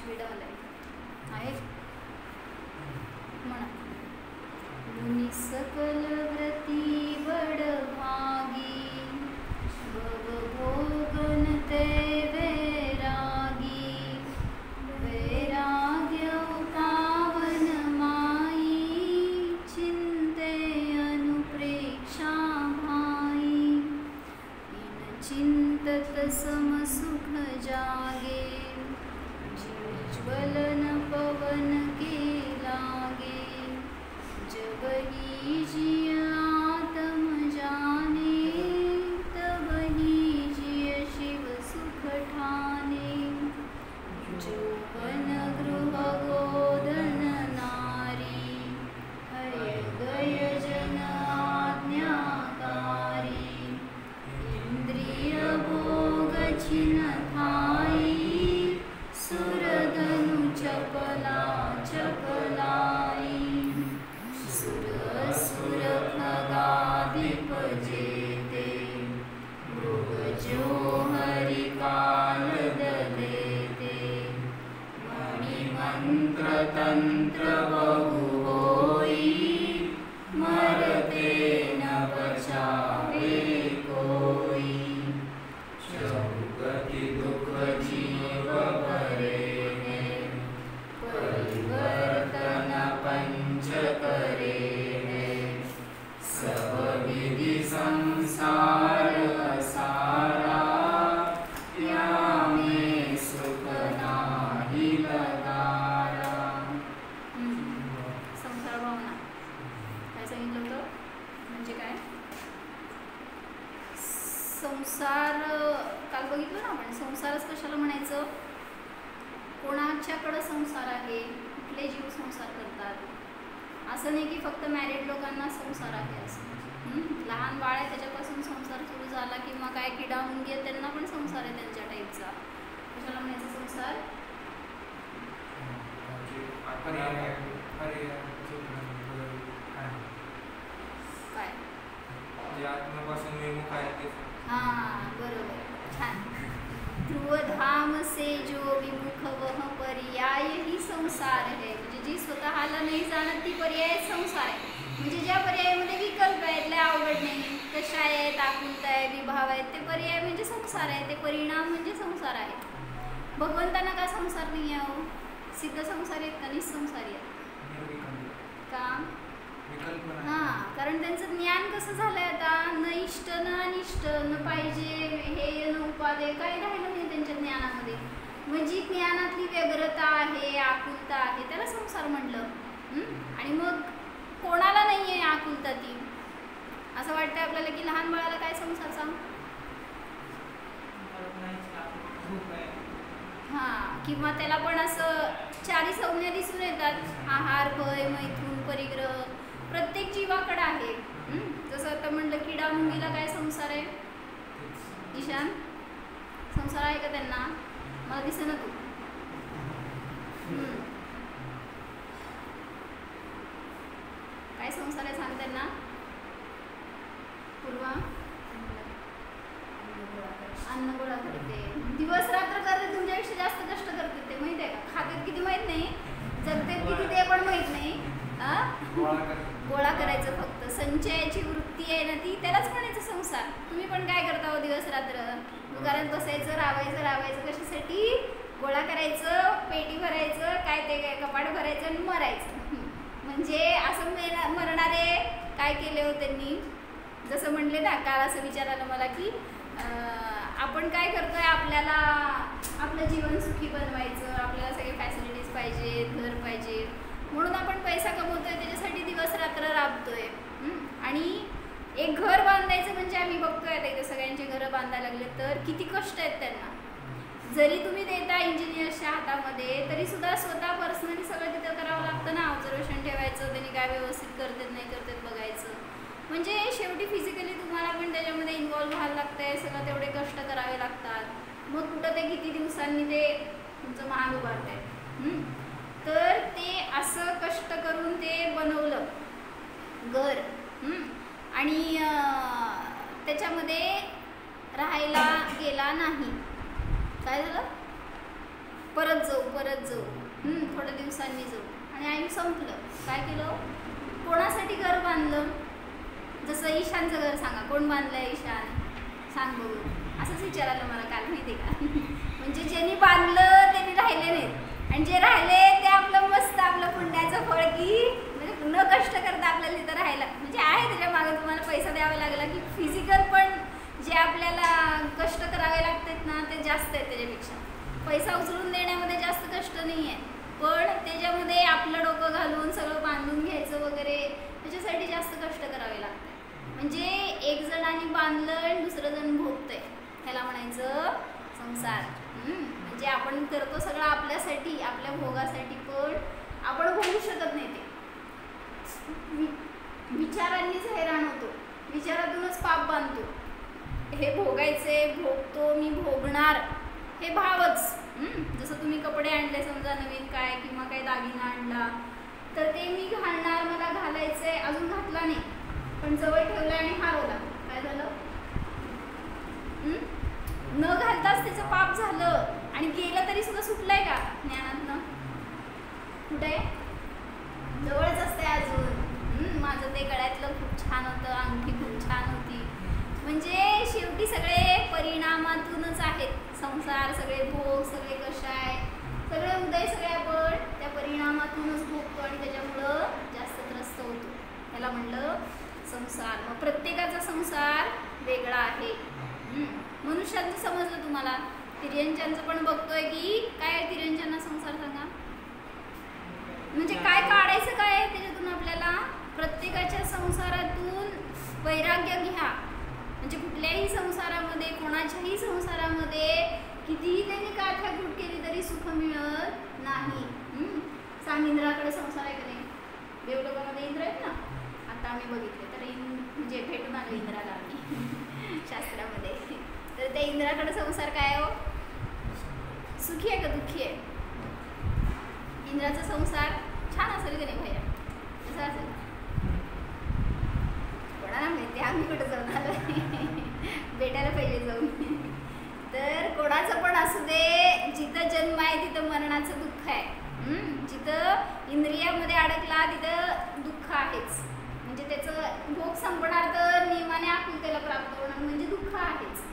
वेडावाला आहे म्हणा. मुनी सकल व्रती वडभागी भवभोगन ते वैरागी. वैराग्य पावन माई चिंते अनुप्रेक्षा भाई. इन चिंतत समसुख जागे ज्वलन पवन के लागे. जब ही जिय आत्म जाने तब ही जिय शिव सुख ठाने. जौवन गृह गोधन नारी हय गय जन आज्ञाकारी. इंद्रिय भोग छिन थाई सुरधनु चपला चपलाई. सुर असुर खगाधिप जेते भोग जो हरि काल दलेते. मणिमंत्र तंत्र बहु होई मरते न बचावे कोई. चौगति दुख जीव भरे परिवर्तन पंच करे. सब विधि संसार सारा या में सुख नाही लगारा. संसार भावना काय सांगितलं होतं म्हणजे काय संसार काल बघितलं ना आपण. संसारच कशाला म्हणायचं. कोणाच्याकडं संसार आहे कुठले जीव संसार करतात. असं नाही की फक्त मॅरिड लोकांना संसार आहे असं. लहान बाळ आहे त्याच्यापासून संसार सुरू झाला किंवा काय किडा मुंगी आहे त्यांना पण संसार आहे त्यांच्या टाईपचा. कशाला म्हणायचं संसार. काय हां बरोबर छान. ध्रुवधाम से जो विमुख वह पर्याय ही संसार है. म्हणजे जी स्वतःला नाही जाणत ती पर्याय संसार आहे. म्हणजे ज्या पर्यायामध्ये विकल्प आहेत लय अवघड नाही कशा आहेत आकुलता आहे विभाव आहेत ते पर्याय म्हणजे संसार आहे. ते परिणाम म्हणजे संसार आहे. भगवंतांना का संसार नाही आहे. सिद्ध संसार आहेत का निसंसारी आहेत का. हां कारण त्यांचं ज्ञान कसं झालंय आता. न इष्ट न अनिष्ट न पाहिजे हे न उपादेय काही राहिलं नाही त्यांच्या ज्ञानामध्ये. मग जी ज्ञानातली व्यग्रता आहे आकुलता आहे त्याला संसार म्हणलं. आणि मग कोणाला नाही आहे आकुलता ती. असं वाटतं आपल्याला की लहान बाळाला काय संसार सांग. हां किंवा त्याला पण असं चारी संज्ञा दिसून येतात. आहार भय मैथून परिग्रह प्रत्येक जीवाकडे आहे. जसं आता म्हणलं किडा मुंगीला काय संसार आहे. ईशान संसार आहे का त्यांना. मला दिसे ना तू. काय संसार आहे सांग त्यांना. पूर्वा अन्न गोळा करते दिवस रात्र करते तुमच्यापेक्षा जास्त कष्ट करते ते माहिती आहे का. खात्यात किती माहीत नाही जगतेत किती ते पण माहीत नाही. गोळा करायचं फक्त संचयाची वृत्ती आहे ना ती त्यालाच म्हणायचं संसार. तुम्ही पण काय करता हो दिवस रात्र दुकानात बसायचं रावायचं रावायचं कशासाठी. गोळा करायचं पेटी भरायचं काय ते काय कपाट भरायचं आणि मरायचं. म्हणजे असं मरणारे काय केले हो त्यांनी. जसं म्हणले ना काल असं विचारायला मला की आपण काय करतोय आपल्याला आपलं जीवन सुखी बनवायचं आपल्याला सगळे फॅसिलिटीज पाहिजे घर पाहिजे म्हणून आपण पैसा कमवतोय त्याच्यासाठी दिवस रात्र राबतोय. आणि एक घर बांधायचं म्हणजे आम्ही बघतोय आता इथे सगळ्यांचे घरं बांधायला लागले तर किती कष्ट आहेत त्यांना. जरी तुम्ही देता इंजिनियर्सच्या हातामध्ये तरी सुद्धा स्वतः पर्सनली सगळं तिथं करावं लागतं ना. ऑब्झर्वेशन ठेवायचं त्यांनी काय व्यवस्थित करतात नाही करतात बघायचं. म्हणजे शेवटी फिजिकली तुम्हाला पण त्याच्यामध्ये इन्व्हॉल्व्ह व्हायला लागतंय. सगळं तेवढे कष्ट करावे लागतात. मग कुठं ते किती दिवसांनी ते तुमचं मान उभारत आहे. तर ते असं कष्ट करून ते बनवलं घर. आणि त्याच्यामध्ये राहायला गेला नाही. काय झालं परत जाऊ थोड्या दिवसांनी जाऊ. आणि आयुष्य संपलं. काय केलं? कोणासाठी घर बांधलं? जसं ईशानचं घर सांगा, कोण बांधलंय ईशान? सांग बघू. असंच विचारायला मला काल, माहिती आहे का? म्हणजे ज्यांनी बांधलं त्यांनी राहिले नाहीत, आणि जे राहिले ते आपलं मस्त आपलं पुण्याचं फळ की म्हणजे न कष्ट करता आपल्याला तिथं राहायला म्हणजे आहे. त्याच्या मागे तुम्हाला पैसा द्यावा लागला की फिजिकल पण जे आपल्याला कष्ट करावे लागतात ना ते जास्त आहेत त्याच्यापेक्षा. पैसा उचलून देण्यामध्ये जास्त कष्ट नाही आहे, पण त्याच्यामध्ये आपलं डोकं घालून सगळं बांधून घ्यायचं वगैरे त्याच्यासाठी जास्त कष्ट करावे लागतात. म्हणजे एक जणांनी बांधलं आणि दुसरं जण भोगतंय, ह्याला म्हणायचं संसार. म्हणजे आपण करतो सगळं आपल्यासाठी, आपल्या भोगासाठी, पण आपण भोगू शकत नाही. ते विचारांनीच हैराण होतो, विचारातूनच पाप बांधतो. हे भोगायचे, भोगतो, मी भोगणार, हे भावच. जसं तुम्ही कपडे आणले समजा नवीन काय किंवा काही दागिना आणला तर ते मी घालणार, मला घालायचंय, अजून घातला नाही पण जवळ ठेवलाय आणि हरवला. काय झालं? न घालताच त्याचं पाप झालं, आणि गेलं तरी सुद्धा सुटलंय का ज्ञानातनं? कुठे? जवळच असते अजून. माझं ते गळ्यातलं खूप छान होतं, अंगठी खूप छान होती. म्हणजे शेवटी सगळे परिणामातूनच आहेत. संसार, सगळे भोग, सगळे कषाय, सगळे उदय, सगळे आपण त्या परिणामातूनच भोगतो आणि त्याच्यामुळं जास्त त्रस्त होतो. त्याला म्हणलं संसार. मग प्रत्येकाचा संसार वेगळा आहे. मनुष्यांचं समजलं तुम्हाला. तिर्यंच्यांचं पण बघतोय की काय तिर्यंच्यांना संसार सांगा. म्हणजे काय काढायचं काय आहे त्याच्यातून आपल्याला? प्रत्येकाच्या संसारातून वैराग्य घ्या. म्हणजे कुठल्याही संसारामध्ये, कोणाच्याही संसारामध्ये कितीही त्यांनी काथ्याकूट केली तरी सुख मिळत नाही. सांग, इंद्राकडे संसार आहे का नाही? देवलोकामध्ये इंद्र आहेत ना, आता आम्ही बघितले तर म्हणजे भेटून आलो इंद्राला आम्ही शास्त्रामध्ये. तर त्या इंद्राकडे संसार काय हो? सुखी आहे का दुःखी आहे? इंद्राचा संसार छान असेल का नाही भैया? कसं असेल? कोणाला माहिती, आम्ही कुठं जाऊन आलो भेटायला पाहिजे जाऊन. तर कोणाचं पण असू दे, जिथं जन्म आहे तिथं मरणाचं दुःख आहे. जिथं इंद्रियामध्ये अडकला तिथं दुःख आहेच. म्हणजे त्याचं भोग संपणार तर नियमाने आपुलतेला प्राप्त होणार, म्हणजे दुःख आहेच.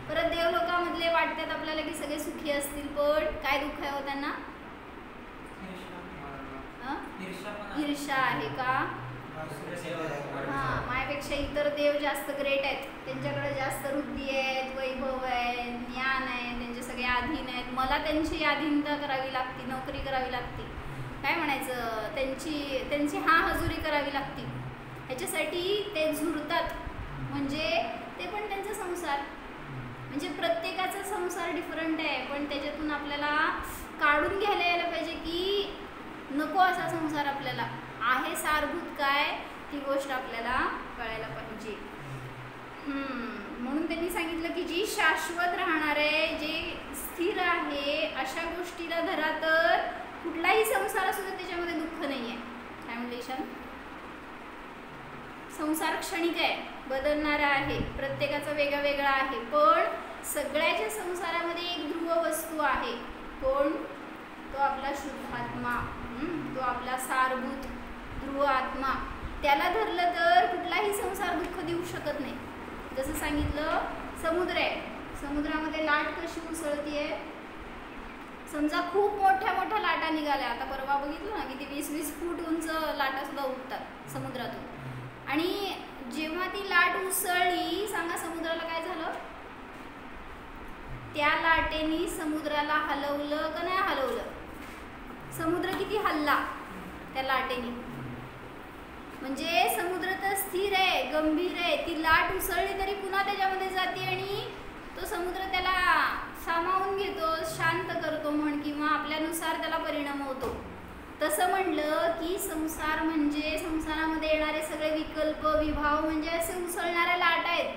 परत देवलोकामधले वाटतात आपल्याला की सगळे सुखी असतील, पण काय दुःख आहे हो त्यांना? ईर्षा आहे का? हां, माझ्यापेक्षा इतर देव जास्त ग्रेट आहेत, त्यांच्याकडे जास्त वृद्धी आहेत, वैभव आहे, ज्ञान आहे, त्यांचे सगळे अधीन आहेत, मला त्यांची अधीनता करावी लागते, नोकरी करावी लागते, काय म्हणायचं, त्यांची हजुरी करावी लागते. ह्याच्यासाठी ते झुरतात. म्हणजे ते पण त्यांचा संसार. म्हणजे प्रत्येकाचा संसार डिफरंट आहे, पण त्याच्यातून आपल्याला काढून घ्यायला यायला पाहिजे की नको असा संसार आपल्याला आहे. सारभूत काय ती गोष्ट आपल्याला कळायला पाहिजे. म्हणून त्यांनी सांगितलं की जी शाश्वत राहणार आहे, जे स्थिर आहे, अशा गोष्टीला धरा तर कुठलाही संसार असू दे त्याच्यामध्ये दुःख नाही आहे. काय म्हणले ईशान? संसार क्षणिक आहे, बदलणारा आहे, प्रत्येकाचा वेगळा वेगळा आहे, पण सगळ्याच्या संसारामध्ये एक ध्रुव वस्तू आहे. कोण? तो आपला शुद्ध आत्मा, तो आपला सारभूत ध्रुव आत्मा. त्याला धरलं तर कुठलाही संसार दुःख देऊ शकत नाही. जसं सांगितलं, समुद्र आहे, समुद्रामध्ये लाट कशी उसळतीये. समजा खूप मोठ्या मोठ्या लाटा निघाल्या, आता परवा बघितलं ना किती 20-20 फूट उंच लाटा सुद्धा उठतात समुद्रातून. आणि जेव्हा ती लाट उसळली, सांगा समुद्राला काय झालं? त्या लाटेनी समुद्राला हलवलं का नाही हलवलं? समुद्र किती हल्ला त्या लाटेनी. म्हणजे समुद्र तर स्थिर आहे, गंभीर आहे, ती लाट उसळली तरी पुन्हा त्याच्यामध्ये जाते आणि तो समुद्र त्याला सामावून घेतो, शांत करतो म्हण, किंवा आपल्यानुसार त्याला परिणाम होतो. तसं म्हणलं की संसार म्हणजे संसारामध्ये येणारे सगळे विकल्प, विभाव म्हणजे असे उसळणाऱ्या लाट आहेत.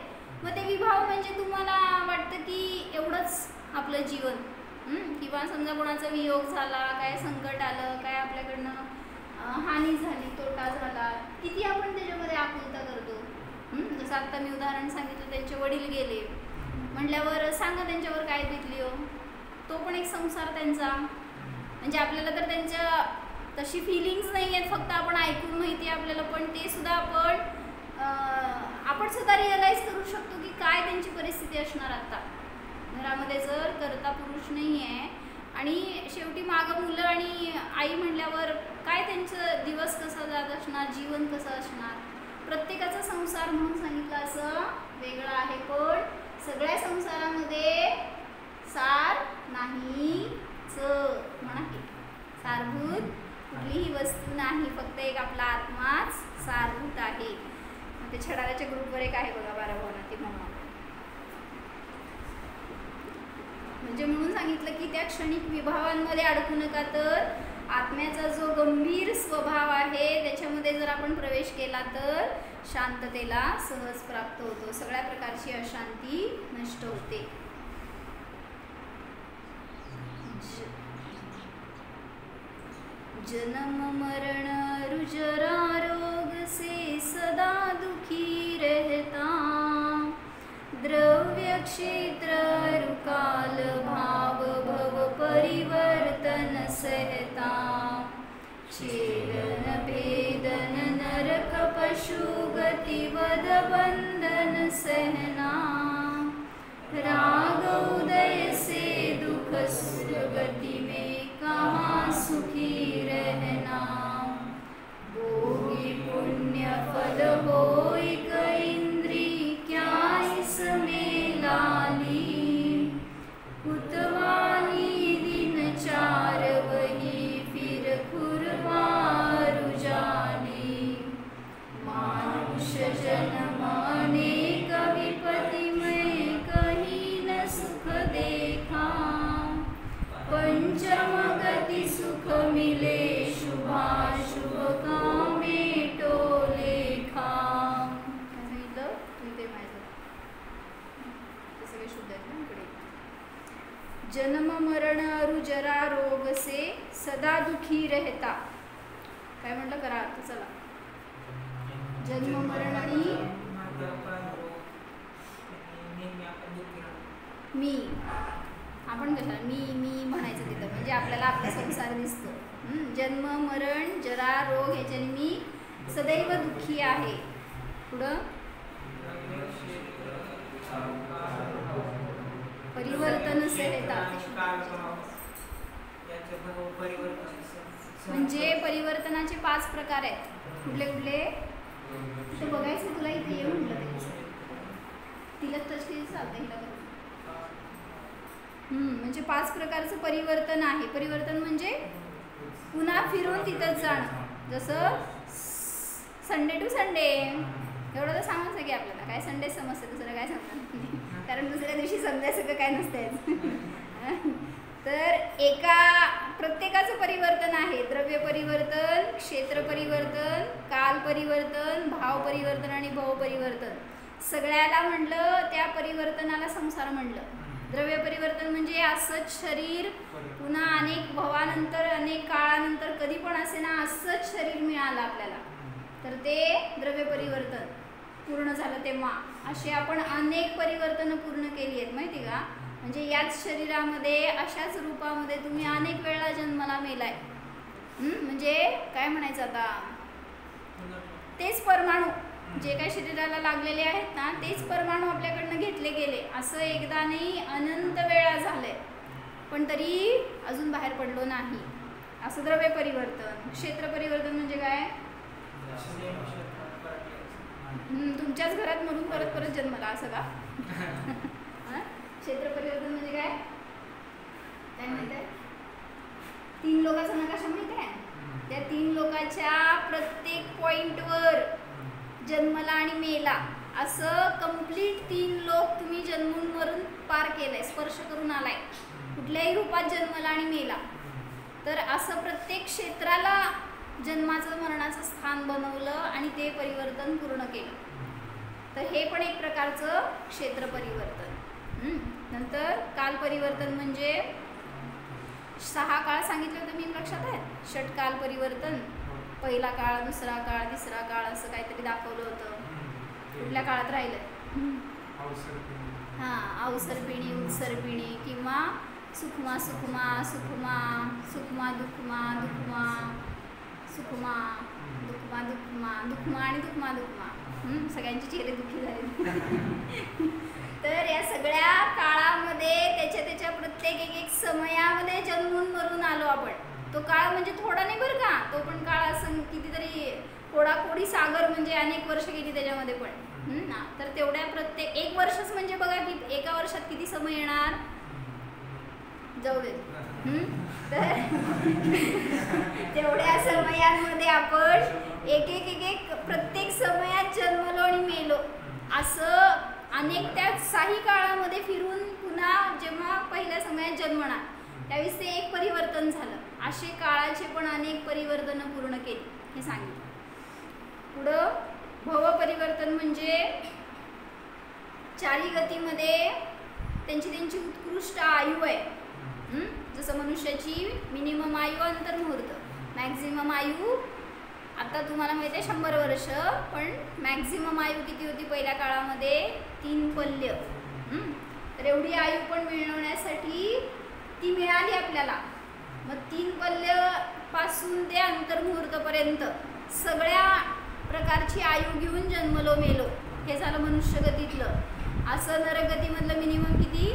मग ते विभाव म्हणजे तुम्हाला वाटतं की एवढंच आपलं जीवन, किंवा समजा कोणाचा वियोग झाला, काय संकट आलं, काय आपल्याकडनं हानी झाली, तोटा झाला, किती आपण त्याच्यामध्ये आकुलता करतो. जसं आत्ता मी उदाहरण सांगितलं, त्यांचे वडील गेले म्हटल्यावर सांगा त्यांच्यावर काय बितली हो. तो पण एक संसार त्यांचा. म्हणजे आपल्याला तर त्यांच्या तशी फिलिंग्स नाही आहेत, फक्त आपण ऐकून माहिती आहे आपल्याला, पण ते सुद्धा आपण सुद्धा रिअलाइज करू शकतो की काय त्यांची परिस्थिती असणार आता घरामध्ये जर कर्ता पुरुष नाही आहे. आणि शेवटी मागं मुलं आणि आई म्हणल्यावर काय त्यांचं दिवस कसा जात असणार, जीवन कसं असणार. प्रत्येकाचा संसार म्हणून सांगितलं असं वेगळं आहे, पण सगळ्या संसारामध्ये सार नाहीच म्हणा की. सारभूत कुठलीही वस्तू नाही, फक्त एक आपला आत्माच सारभूत आहे. ते छडाऱ्याच्या ग्रुपवर एक आहे बघा 12 भवनाती म्हणून. म्हणजे म्हणून सांगितलं की त्या क्षणिक विभावांमध्ये अडकू नका, तर आत्म्याचा जो गंभीर स्वभाव आहे त्याच्यामध्ये जर आपण प्रवेश केला तर शांततेला सहज प्राप्त होतो, सगळ्या प्रकारची अशांती नष्ट होते. जन्म मरण रुजरा रोग से सदा दुखी रहता, द्रव्य क्षेत्र रुकाल भाव भव परिवर्तन सहता, छेदन भेदन नरक पशु गति वद बंधन सहना, राग उदय से दुख गति में कहाँ सुखी रहना, भोगी पुण्य फल होई इंद्री क्या इसमें लाली, कुतवानी दिन चार वही फिर खुरवारु जाली, मानुष जन्म अनेक विपत्ति में कहीं न सुख देखा, पंचम गति सुख मिले शुभाशुभ कामे टोलेखा. जन्म मरण अरु जरा रोग से सदा दुखी रहता. काय म्हटलं करा अर्थ चला. जन्म मरण आणि मी, आपण कसं मी म्हणायचं तिथं, म्हणजे आपल्याला आपला संसार दिसतो. जन्म मरण जरा रोग ह्याच्याने मी सदैव दुःखी आहे. पुढं परिवर्तन सहता, म्हणजे परिवर्तनाचे 5 प्रकार आहेत. कुठले कुठले ते बघायचं, तुला इथे येऊन म्हटलं तिला तशी चालतं हिला करून. म्हणजे 5 प्रकारचं परिवर्तन आहे. परिवर्तन म्हणजे पुन्हा फिरून तिथंच जाणं. जसं संडे टू संडे एवढं तर सांगायचं की आपल्याला काय संडे समजतं, दुसरं काय समजणार नाही, कारण दुसऱ्या दिवशी संडे सगळं काय नसतं. तर प्रत्येकाचं परिवर्तन आहे. द्रव्य परिवर्तन, क्षेत्र परिवर्तन, काल परिवर्तन, भाव परिवर्तन आणि भव परिवर्तन. सगळ्याला म्हणलं त्या परिवर्तनाला संसार म्हणलं. द्रव्य परिवर्तन म्हणजे असंच शरीर पुन्हा अनेक भवानंतर अनेक काळानंतर कधी पण असे ना असंच शरीर मिळालं आपल्याला, तर ते द्रव्य परिवर्तन पूर्ण झालं तेव्हा. असे आपण अनेक परिवर्तनं पूर्ण केली आहेत माहिती का. म्हणजे याच शरीरामध्ये अशाच रूपामध्ये तुम्ही अनेक वेळा जन्माला मेलाय. म्हणजे काय म्हणायचं आता, तेच परमाणू जे काही शरीराला लागलेले आहेत ना तेच परमाणू आपल्याकडनं घेतले गेले. असं एकदा नाही अनंत वेळा झालंय, पण तरी अजून बाहेर पडलो नाही. असं द्रव्य परिवर्तन. क्षेत्र परिवर्तन म्हणजे काय, तुमच्याच घरात म्हणून परत परत जन्मला असं का. क्षेत्र परिवर्तन म्हणजे काय माहित आहे, 3 लोकांचा नकाशा माहित आहे. त्या 3 लोकांच्या प्रत्येक पॉइंटवर जन्मला आणि मेला असं कंप्लीट 3 लोक तुम्ही जन्मून मरून पार केलंय, स्पर्श करून आलाय, कुठल्याही रूपात जन्मला आणि मेला. तर असं प्रत्येक क्षेत्राला जन्माचं मरणाचं स्थान बनवलं आणि ते परिवर्तन पूर्ण केलं. तर हे पण एक प्रकारचं क्षेत्र परिवर्तन. नंतर काल परिवर्तन म्हणजे 6 काळ सांगितले होते मी, लक्षात आहे. षटकाल परिवर्तन, पहिला काळ, दुसरा काळ, तिसरा काळ असं काहीतरी दाखवलं होतं. कुठल्या काळात राहिलं, अवसरपिणी, उत्सरपिणी किंवा सुखमा सुखमा सुखमा सुखमा दुखमा दुखमा सुखमा दुखमा दुखमा दुखमा आणि दुखमा दुखमा. सगळ्यांचे चेहरे दुःखी झाले. तर या सगळ्या काळामध्ये त्याच्या प्रत्येक एक समयामध्ये जन्मून मरून आलो आपण. तो काळ म्हणजे थोडा नाही बरं का, तो पण काळ असं कितीतरी कोडाकोडी सागर म्हणजे अनेक वर्ष गेली त्याच्यामध्ये पण. तर तेवढ्या प्रत्येक एक वर्षच म्हणजे बघा की एका वर्षात किती समय येणार, जाऊ दे. तर तेवढ्या समयांमध्ये आपण एक प्रत्येक समयात जन्मलो आणि मेलो. असं अनेक त्या काही काळामध्ये फिरून पुन्हा जेव्हा पहिल्या समयात जन्मणार त्यावेळेस ते एक परिवर्तन झालं. असे काळाचे पण अनेक परिवर्तनं पूर्ण केली हे सांगितलं. पुढं भव परिवर्तन म्हणजे चारी गतीमध्ये त्यांची उत्कृष्ट आयु आहे. जसं मनुष्याची मिनिमम आयु अंतर्मुहूर्त, मॅक्झिमम आयु आता तुम्हाला माहिती आहे 100 वर्ष, पण मॅक्झिमम आयु किती होती पहिल्या काळामध्ये 3 पल्य. तर एवढी आयु पण मिळवण्यासाठी ती मिळाली आपल्याला. मग 3 पल्यपासून ते अंतर्मुहूर्तपर्यंत सगळ्या प्रकारची आयु घेऊन जन्मलो मेलो. हे झालं मनुष्यगतीतलं. असं नरगतीमधलं मिनिमम किती,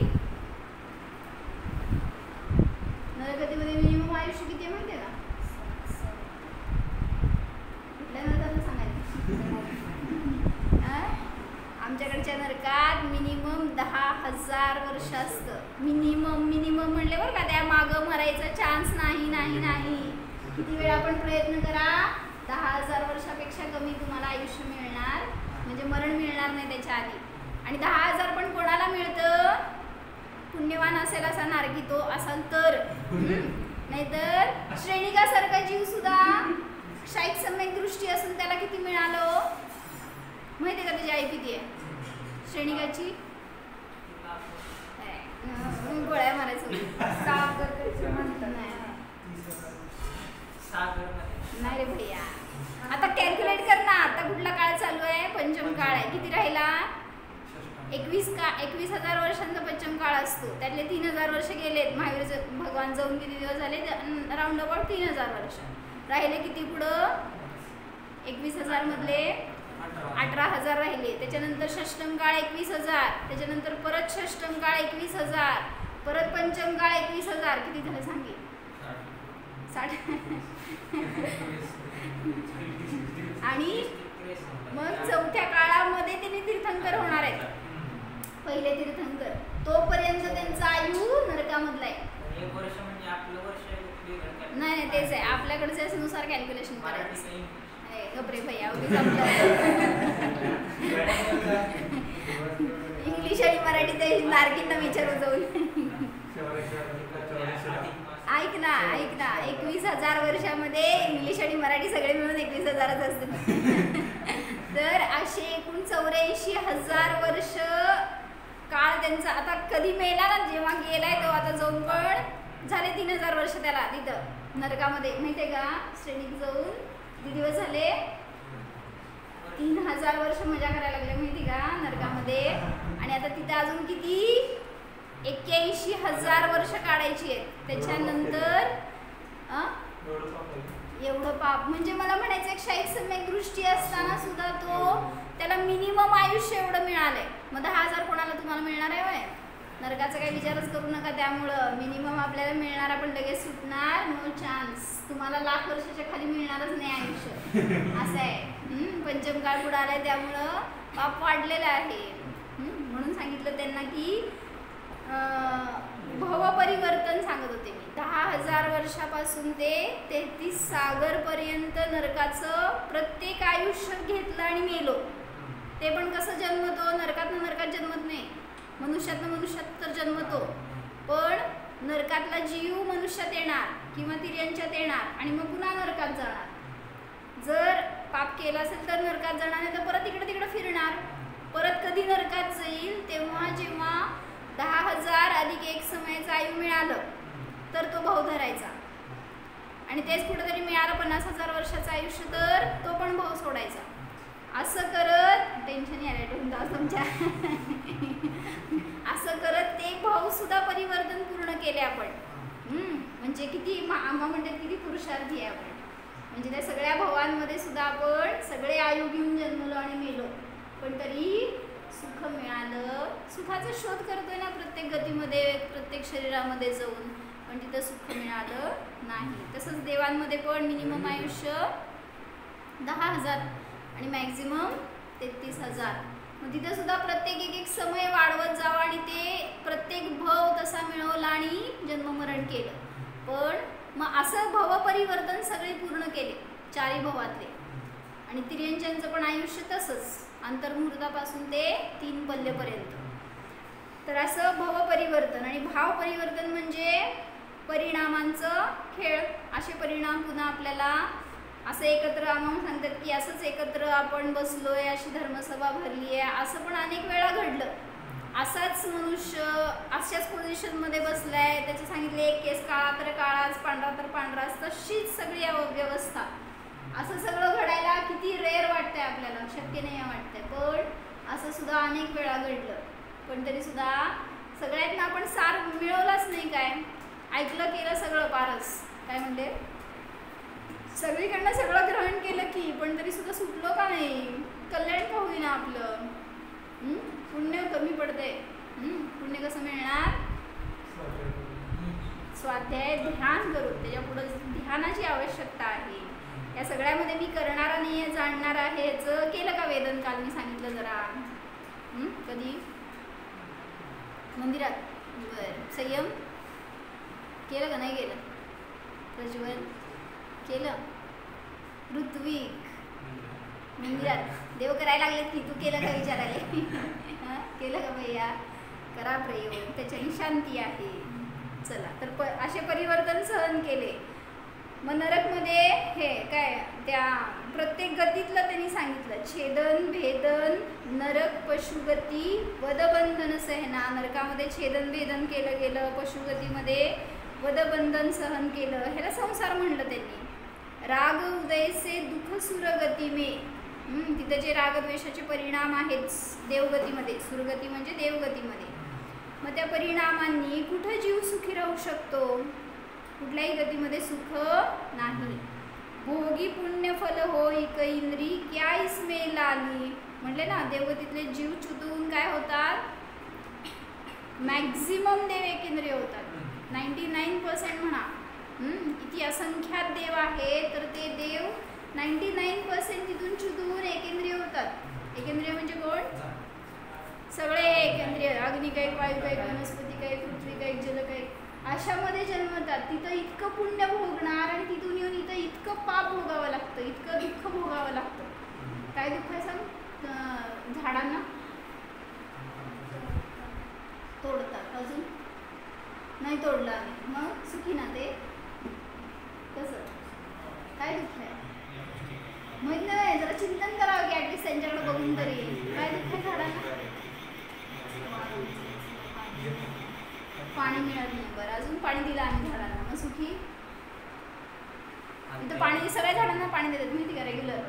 नरगतीमध्ये मिनिमम आयुष्य किती आहे माहिती आहे का? कुठल्या नरकाचं सांगायचं? आमच्याकडच्या नरकात मिनिमम 10,000 वर्ष असतं. मिनिमम म्हणले बरं का, त्या मागं मरायचा चान्स नाही नाही नाही. किती वेळा आपण प्रयत्न करा, 10,000 वर्षापेक्षा कमी तुम्हाला आयुष्य मिळणार, म्हणजे मरण मिळणार नाही त्याच्या आधी. आणि 10,000 पण कोणाला मिळतं? पुण्यवान असेल असा नारकी तो असाल तर. नाहीतर श्रेणिकासारखा जीव सुद्धा क्षाईक सम्यक दृष्टी असून त्याला किती मिळालं माहिती आहे का? त्याची आई किती आहे श्रेणिकाची? गोळ्या मारायचं नाही रे भैया. आता कॅल्क्युलेट कर ना. आता कुठला काळ चालू आहे? पंचम काळ आहे. किती राहिला? 21,000 वर्षांचा पंचम काळ असतो. त्यातले 3,000 वर्ष गेलेत. महावीर भगवान जाऊन किती दिवस झाले? राऊंड अबाउट 3,000 वर्ष राहिले. किती पुढं? 21,000 मधले 18,000 राहिले. त्याच्यानंतर षष्टम काळ 21,000, त्याच्यानंतर परत षष्टम काळ 21,000, परत पंचम काळ 21,000. किती झालं सांगे? 60. आणि मग चौथ्या काळामध्ये त्यांनी तीर्थंकर होणार आहेत. पहिले तीर्थंकर. तोपर्यंत त्यांचा आयु नरकामधला आहे. नाही तेच आहे. आपल्याकडच्या नुसार कॅल्क्युलेशन करायचं. गपरे भैया इंग्लिश आणि मराठी ते नारकींना विचारू जाऊन. ऐक ना 21,000 वर्षामध्ये इंग्लिश आणि मराठी सगळे मिळून 21,000च असतात. तर असे एकूण 84,000 वर्ष काळ त्यांचा. आता कधी मेला ना, जेव्हा गेलाय तेव्हा आता जाऊन पण झाले 3,000 वर्ष त्याला तिथं नरकामध्ये. माहिती आहे का? श्रेणीक जाऊन किती दिवस झाले? 3,000 वर्ष मजा करायला लागले माहिती का नरकामध्ये. आणि आता तिथं अजून किती? 81,000 वर्ष काढायची आहेत. त्याच्यानंतर एवढं पाप. म्हणजे मला म्हणायचं एक क्षाईक सम्यक दृष्टी असताना सुद्धा त्याला मिनिमम आयुष्य एवढं मिळालंय. मग 10,000 कोणाला तुम्हाला मिळणार आहे होय? नरकाचा काही विचारच करू नका. त्यामुळं मिनिमम आपल्याला मिळणार, आपण लगेच सुटणार. No chance. तुम्हाला लाख वर्षाच्या खाली मिळणारच नाही आयुष्य. असं आहे. पंचम काळ पुढे आलाय त्यामुळं पाप वाढलेलं आहे. म्हणून सांगितलं त्यांना की भवपरिवर्तन सांगत होते मी. 10,000 वर्षापासून ते 33 सागरपर्यंत नरकाचं प्रत्येक आयुष्य घेतलं आणि मेलो. ते पण कसं जन्मतो? नरकातनं नरकात जन्मत नाही, मनुष्यातनं मनुष्यात तर जन्मतो. पण नरकातला जीव मनुष्यात येणार किंवा तिर्यांच्यात येणार आणि मग पुन्हा नरकात जाणार. जर पाप केलं असेल तर नरकात जाणार, नाही तर परत तिकडे फिरणार. परत कधी नरकात जाईल? तेव्हा जेव्हा 10,000 अधिक एक समयाचं आयु मिळालं तर तो भाव धरायचा. आणि तेच कुठेतरी मिळालं 50,000 वर्षाचं आयुष्य तर तो पण भाव सोडायचा. असं करत टेन्शन यायला तुमच्या असं करत ते भाव सुद्धा परिवर्तन पूर्ण केलं. केले आपण. म्हणजे किती आम्हा म्हणतात किती पुरुषार्थी आहे आपण. म्हणजे त्या सगळ्या भवांमध्ये सुद्धा आपण सगळे आयु घेऊन जन्मलो आणि मेलो, पण तरी सुख मिळालं. सुखाचा शोध करतोय ना प्रत्येक गतीमध्ये, प्रत्येक शरीरामध्ये जाऊन, पण तिथं सुख मिळालं नाही. तसंच देवांमध्ये पण मिनिमम आयुष्य 10,000 आणि मॅक्झिमम 33,000. मग तिथं सुद्धा प्रत्येक एक समय वाढवत जावं आणि ते प्रत्येक भव तसा मिळवला आणि जन्ममरण केलं. पण मग असं भव परिवर्तन सगळे पूर्ण केले चारी भवातले. आणि तिर्यंच्यांचं पण आयुष्य तसंच, अंतर्मुहूर्तापासून ते 3 पल्लेपर्यंत. तर असं भव परिवर्तन आणि भाव परिवर्तन म्हणजे परिणामांचं खेळ. असे परिणाम पुन्हा आपल्याला असं एकत्र आम्हाला सांगतात की असंच एकत्र आपण बसलोय, अशी धर्मसभा भरली आहे, असं पण अनेक वेळा घडलं. असाच मनुष्य अशाच पोझिशनमध्ये बसलाय, त्याचे सांगितले एक केस काळा तर काळाच, पांढरा तर पांढराच, तशीच सगळी व्यवस्था. असं सगळं घडायला किती रेअर वाटतंय आपल्याला, शक्य नाही वाटतंय, पण असं सुद्धा अनेक वेळा घडलं. पण तरी सुद्धा सगळ्यातनं आपण सार मिळवलाच नाही. काय ऐकलं केलं सगळं पारस, काय म्हणते, सगळीकडनं सगळं ग्रहण केलं की, पण तरी सुद्धा सुटलो का नाही, कल्याण का होईना आपलं. पुण्य कमी पडते. पुण्य कसं मिळणार, स्वाध्याय ध्यान करू, त्याच्या पुढे ध्यानाची आवश्यकता आहे. या सगळ्यामध्ये मी करणारा नाही आहे, जाणणार आहे, याचं केलं का वेदन काल मी सांगितलं जरा. कधी मंदिरात बरं संयम केलं का नाही केलं, प्रज्वल केलं, ऋत्विक मंदिरात देव करायला लागले की तू केलं का विचारायला. केलं का भैया, करा प्रयोग, त्याच्याने शांती आहे. चला तर असे परिवर्तन सहन केले. मग नरकमध्ये हे काय त्या प्रत्येक गतीतलं त्यांनी सांगितलं, छेदन भेदन नरक पशुगती वदबंधन सहना. नरकामध्ये छेदन भेदन केलं गेलं, पशुगतीमध्ये वदबंधन सहन केलं, ह्याला संसार म्हणलं त्यांनी. राग उदयसे दुःख सुरगती में, तिथं जे रागद्वेषाचे परिणाम आहेत देवगतीमध्ये, सुरगती म्हणजे देवगतीमध्ये, मग त्या परिणामांनी कुठं जीव सुखी राहू शकतो, कुठल्याही गतीमध्ये सुख नाही. भोगी पुण्य फल हो इक इंद्री क्या इसमें लाली, म्हटले ना देवगतीतले जीव चुतून काय होतात, मॅक्झिमम देव एकेंद्रिय होतात. 99% म्हणा, किती असंख्यात देव आहे, तर ते देव 99% तिथून चुतून एकेंद्रिय होतात. एकेंद्रिय म्हणजे कोण, सगळे एकेंद्रिय, अग्निकायक, वायुकायक, वनस्पतिकायक, पृथ्वीकायक, जलकायक, अशामध्ये जन्मतात. तिथं इतकं पुण्य भोगणार आणि तिथून येऊन इथं इतकं पाप भोगावं लागतं, इतकं दुःख भोगावं लागतं. काय दुःख आहे सांग, झाडांना तोडतात, अजून नाही तोडलं आम्ही, मग सुखी ना ते, कसं काय दुःख आहे माहीत नाही. जरा चिंतन करावं की ॲटलिस्ट त्यांच्याकडे बघून तरी, काय दुःख आहे झाडांना, पाणी मिळत नाही. बरं अजून पाणी दिलं आम्ही झाडांना, मग सुखी. इथं पाणी सगळ्या झाडांना पाणी देतात माहिती का, रेग्युलर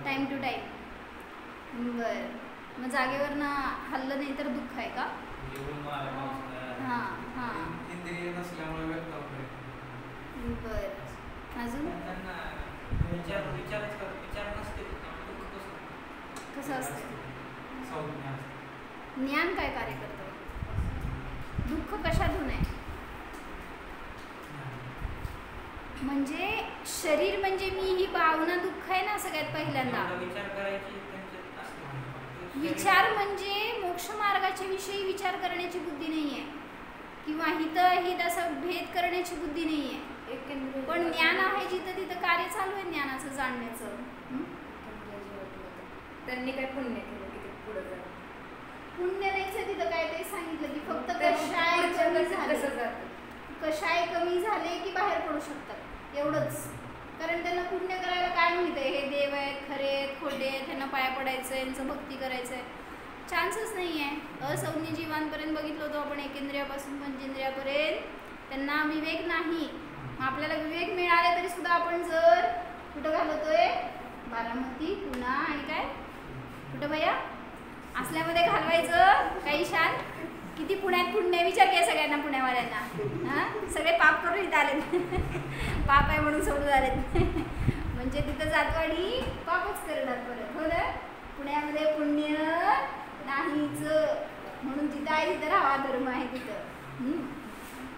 टाईम टू टाईम. बरं मग जागेवर ना हल्लं नाही तर दुःख आहे का. हां हां बरं अजून कसं असतं, ज्ञान काय कार्य करतं, दुःख कशातून आहे, म्हणजे शरीर म्हणजे मी ही भावना दुःख आहे ना सगळ्यात पहिल्यांदा. विचार म्हणजे मोक्ष मार्गाच्या विषयी विचार करण्याची बुद्धी नाही आहे, किंवा हित असं भेद करण्याची बुद्धी नाही आहे. पण ज्ञान आहे जिथं तिथं कार्य चालू आहे ज्ञानाचं, जाणण्याचं. त्यांनी काय पुण्य केलं की ते पुढे जात, पुण्य नाहीच तिथं काय ते सांगितलं की फक्त कशाय कमी झाले की बाहेर पडू शकतात एवढंच. कारण त्यांना पुण्य करायला काय माहिती, हे देव आहेत, खरे आहेत, खोटे आहेत, त्यांना पाया पडायचं आहे, यांचं भक्ती करायचं आहे, चान्सच नाही आहे. असंज्ञ जीवांपर्यंत बघितलं होतं आपण, एकेंद्रियापासून पंचेंद्रियापर्यंत त्यांना विवेक नाही. आपल्याला विवेक मिळाले तरी सुद्धा आपण जर कुठं घालवतोय, बारामती, पुणा आणि काय कुठं भैया असल्यामध्ये घालवायचं. काही शान किती पुण्यात पुण्य पुणे विचार केला सगळ्यांना पुण्यावाल्यांना, हां सगळे पाप करून इथं आलेत पाप आहे म्हणून सोडून आलेत म्हणजे तिथं जातो आणि पापच करणार परत. हो ना, पुण्यामध्ये पुण्य नाहीच म्हणून जिथं आहे तिथं राहावा धर्म आहे तिथं.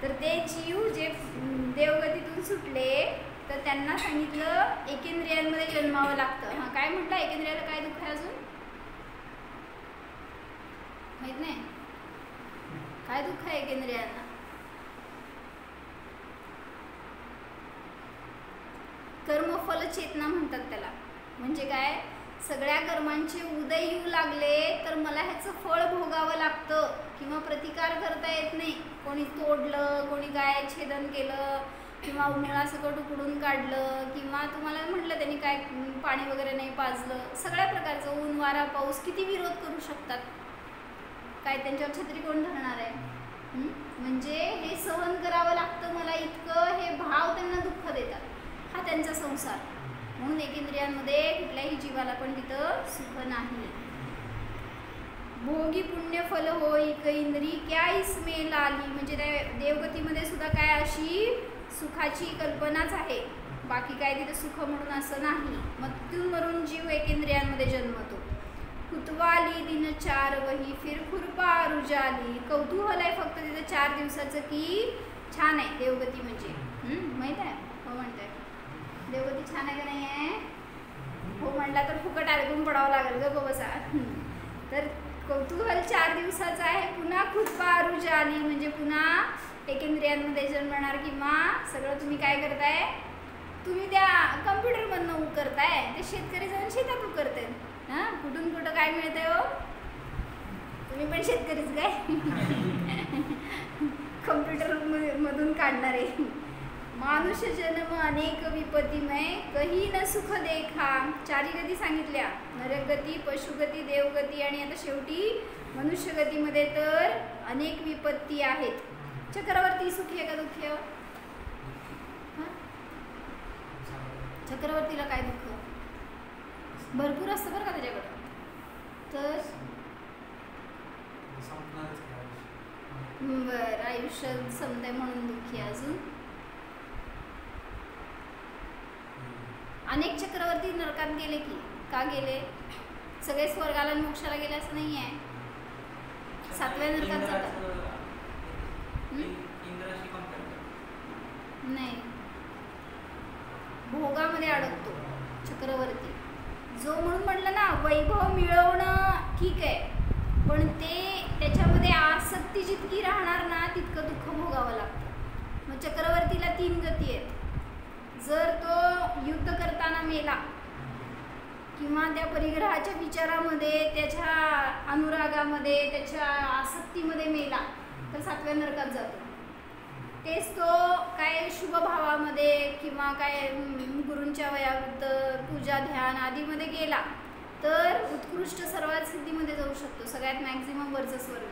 तर ते जीव जे देवगतीतून सुटले तर त्यांना सांगितलं एकेंद्रियांमध्ये जन्मावं लागतं. हां काय म्हटलं, एकेंद्रियाला काय दुःख आहे अजून माहित नाही, काय दुःख आहे एकेंद्रियांना? कर्मफल चेतना म्हणतात त्याला. म्हणजे काय, सगळ्या कर्मांचे उदय येऊ लागले तर मला ह्याचं फळ भोगावं लागतं किंवा प्रतिकार करता येत नाही. कोणी तोडलं, कोणी गाय छेदन केलं किंवा मुळासकट उकडून काढलं किंवा तुम्हाला म्हटलं त्यांनी काय पाणी वगैरे नाही पाजलं, सगळ्या प्रकारचं ऊन वारा पाऊस किती विरोध करू शकतात. काय त्यांच्यावर छत्री कोण धरणार आहे? म्हणजे हे सहन करावं लागतं मला इतकं, हे भाव त्यांना दुःख देतात. हा त्यांचा संसार. म्हणून एकेंद्रियांमध्ये कुठल्याही जीवाला पण तिथं सुख नाही. भोगी पुण्य फल होई कैंद्री क्या इसमे लाली. म्हणजे त्या देवगतीमध्ये सुद्धा काय अशी सुखाची कल्पनाच आहे, बाकी काय तिथं सुख म्हणून असं नाही. मृत्यू मरून जीव एकेंद्रियांमध्ये जन्मतो. कुतवाली दिन 4 वही फिर खुरपा रुजाली. कौतूहल आहे फक्त तिथं 4 दिवसाचं की छान आहे देवगती म्हणजे. माहीत आहे? हो म्हणताय देवगती छान आहे का नाही आहे? हो म्हणला तर फुकट अडकून पडावं लागेल ग बसा. तर कौतूहल 4 दिवसाचं आहे. पुन्हा खुरपा रुजाली म्हणजे पुन्हा एकेंद्रियांमध्ये जन्मणार किंवा सगळं तुम्ही काय करताय, तुम्ही त्या कम्प्युटरमधनं करताय, ते शेतकरी जाऊन शेतात करते. हां कुठून कुठं काय मिळतंय हो, तुम्ही पण शेतकरीच काय कम्प्युटर मधून काढणारे. मानुष्य जन्म अनेक विपत्तीमय कही न सुख देखा. 4 गती सांगितल्या, नरगती, पशुगती, देवगती आणि आता शेवटी मनुष्यगतीमध्ये तर अनेक विपत्ती आहेत. चक्रवर्ती सुखी आहे का दुःखी आहे? चक्रवर्तीला काय दुःख भरपूर असतं बरं का त्याच्याकडं. तर बरं आयुष्य संपतंय म्हणून दुःखी. अजून अनेक चक्रवर्ती नरकात गेले की का गेले? सगळे स्वर्गाला मोक्षाला गेले असं नाही आहे. 7व्या नरकात जातात नाही, भोगामध्ये अडकतो चक्रवर्ती. जो म्हणून म्हटलं ना वैभव मिळवणं ठीक आहे, पण ते त्याच्यामध्ये आसक्ती जितकी राहणार ना तितकं दुःख भोगावं लागतं. मग चक्रवर्तीला 3 गती आहेत. जर तो युद्ध करताना मेला किंवा त्या परिग्रहाच्या विचारामध्ये, त्याच्या अनुरागामध्ये, त्याच्या आसक्तीमध्ये मेला तर 7व्या नरकात जातो. तेच तो काय शुभभावामध्ये किंवा काय गुरूंच्या वयावृत्त पूजा ध्यान आदीमध्ये गेला तर उत्कृष्ट सर्वात सिद्धीमध्ये जाऊ शकतो, सगळ्यात मॅक्झिमम वरचं स्वर्ग.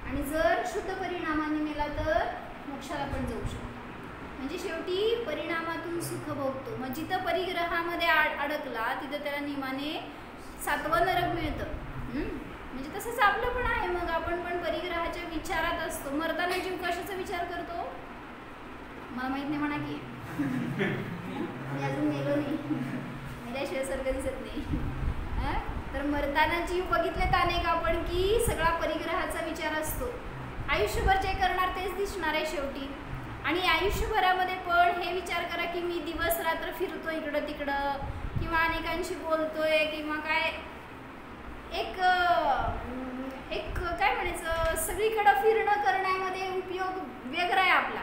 आणि जर शुद्ध परिणामाने मेला तर मोक्षाला पण जाऊ शकतो. म्हणजे शेवटी परिणामातून सुख भोगतो. मग जिथं परिग्रहामध्ये अडकला तिथं त्याला नियमाने 7वं नरक मिळतं. म्हणजे तसंच आपलं पण आहे. मग आपण पण परिग्रहाच्या विचारात असतो. मरताना जीव कशाचा विचार करतो मला माहित नाही म्हणा की मी अजून मेलो नाही, मेल्याशिवाय स्वर्ग दिसत नाही. तर मरताना जीव बघितलेत अनेक आपण की सगळा परिग्रहाचा विचार असतो. आयुष्यभर जे करणार तेच दिसणार आहे शेवटी. आणि आयुष्यभरामध्ये पण हे विचार करा की मी दिवस रात्र फिरतो इकडं तिकडं किंवा अनेकांशी बोलतोय किंवा काय एक काय म्हणायचं सगळीकडं फिरणं करण्यामध्ये उपयोग वेगळा आहे आपला.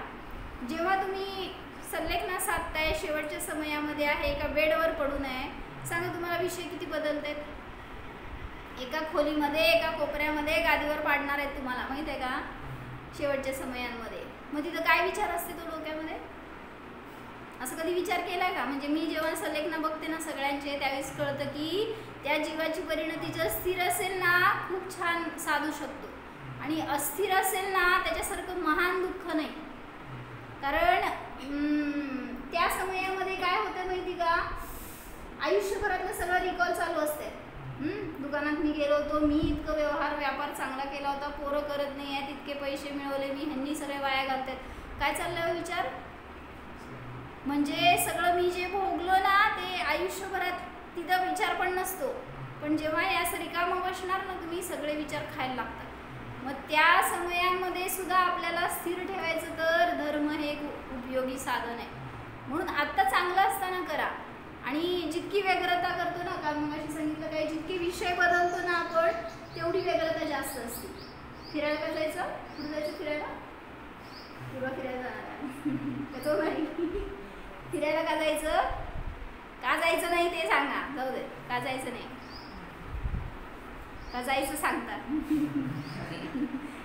जेव्हा तुम्ही संलेखना साधताय शेवटच्या समयामध्ये आहे, एका बेडवर पडून आहे, सांगा तुम्हाला विषय किती बदलत आहेत. एका खोलीमध्ये एका कोपऱ्यामध्ये गादीवर पाडणार आहेत तुम्हाला, माहीत आहे का, शेवटच्या समयांमध्ये. मग तिथं काय विचार असते तो डोक्यामध्ये, असं कधी विचार केला का? म्हणजे मी जेव्हा संलेखना बघते ना सगळ्यांचे त्यावेळेस कळतं की त्या जीवाची परिणती जर स्थिर असेल ना खूप छान साधू शकतो, आणि अस्थिर असेल ना त्याच्यासारखं महान दुःख नाही. कारण त्या समयामध्ये काय होतं माहिती का, आयुष्यभरातलं सगळं रिकॉल चालू असते. दुकानात मी गेलो होतो, मी इतकं व्यापार चांगला केला होता, पोरं करत नाही आहे तितके इतके पैसे मिळवले मी, ह्यांनी सगळे वाया घालतात. काय चाललंय विचार? म्हणजे सगळं मी जे भोगलो ना ते आयुष्यभरात तिथं विचार पण नसतो, पण जेव्हा या रिकामं बसणार ना तुम्ही सगळे विचार खायला लागतात. मग त्या समयांमध्ये सुद्धा आपल्याला स्थिर ठेवायचं तर धर्म हे एक उपयोगी साधन आहे. म्हणून आत्ता चांगलं असताना करा. आणि जितकी व्यग्रता करतो ना, कारण मग अशी सांगितलं काय, जितके विषय बदलतो ना आपण तेवढी व्यग्रता जास्त असते. फिरायला का जायचं? कुठं जायचं फिरायला? तुला फिरायला जाणार त्याचं नाही. फिरायला का जायचं? का जायचं नाही ते सांगा. जाऊ दे, का जायचं नाही? का जायचं सांगता